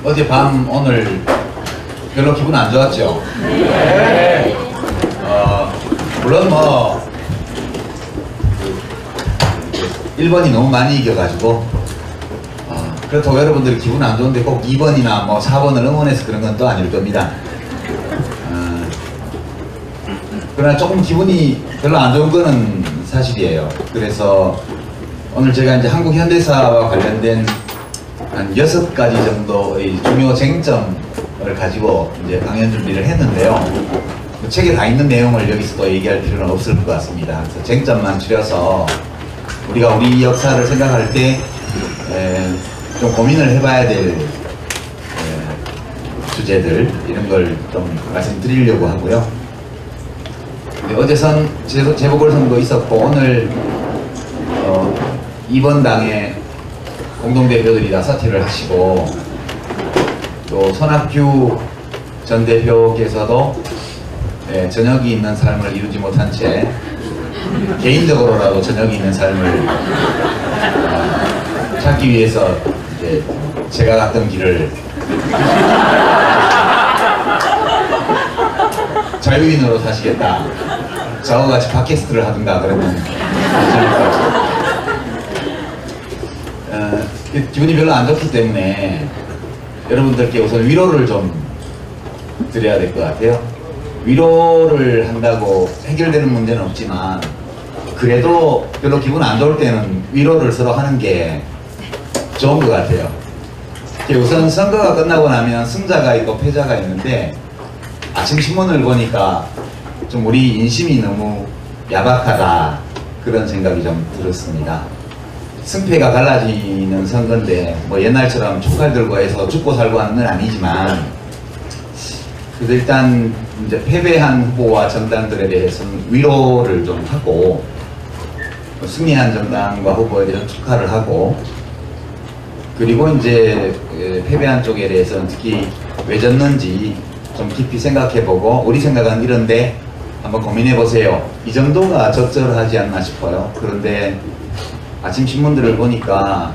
어젯밤 오늘 별로 기분 안 좋았죠? 네. 물론 뭐 1번이 너무 많이 이겨가지고 그렇다고 여러분들이 기분 안 좋은데 꼭 2번이나 뭐 4번을 응원해서 그런 건 또 아닐 겁니다. 그러나 조금 기분이 별로 안 좋은 거는 사실이에요. 그래서 오늘 제가 이제 한국 현대사와 관련된 한 6가지 정도의 중요 쟁점을 가지고 이제 강연 준비를 했는데요. 그 책에 다 있는 내용을 여기서 또 얘기할 필요는 없을 것 같습니다. 그래서 쟁점만 줄여서 우리가 우리 역사를 생각할 때 좀 고민을 해봐야 될 주제들 이런 걸 좀 말씀드리려고 하고요. 어제 재보궐선거 있었고 오늘 2번 당의 공동대표들이 다 사퇴를 하시고 또 손학규 전 대표께서도 저녁이 있는 삶을 이루지 못한 채 개인적으로라도 저녁이 있는 삶을 찾기 위해서 이제 제가 갔던 길을 자유인으로 사시겠다. 저와 같이 팟캐스트를 하든가 그러면 재밌을 것 같아요. 기분이 별로 안 좋기 때문에 여러분들께 우선 위로를 좀 드려야 될 것 같아요. 위로를 한다고 해결되는 문제는 없지만 그래도 별로 기분 안 좋을 때는 위로를 서로 하는 게 좋은 것 같아요. 우선 선거가 끝나고 나면 승자가 있고 패자가 있는데 아침 신문을 보니까 좀 우리 인심이 너무 야박하다 그런 생각이 좀 들었습니다. 승패가 갈라지는 선거인데 뭐 옛날처럼 촉발 들고 해서 죽고 살고 하는 건 아니지만 그래도 일단 이제 패배한 후보와 정당들에 대해서는 위로를 좀 하고 승리한 정당과 후보에 대해서 축하를 하고 그리고 이제 패배한 쪽에 대해서는 특히 왜 졌는지 좀 깊이 생각해보고 우리 생각은 이런데 한번 고민해보세요. 이 정도가 적절하지 않나 싶어요. 그런데 아침 신문들을 보니까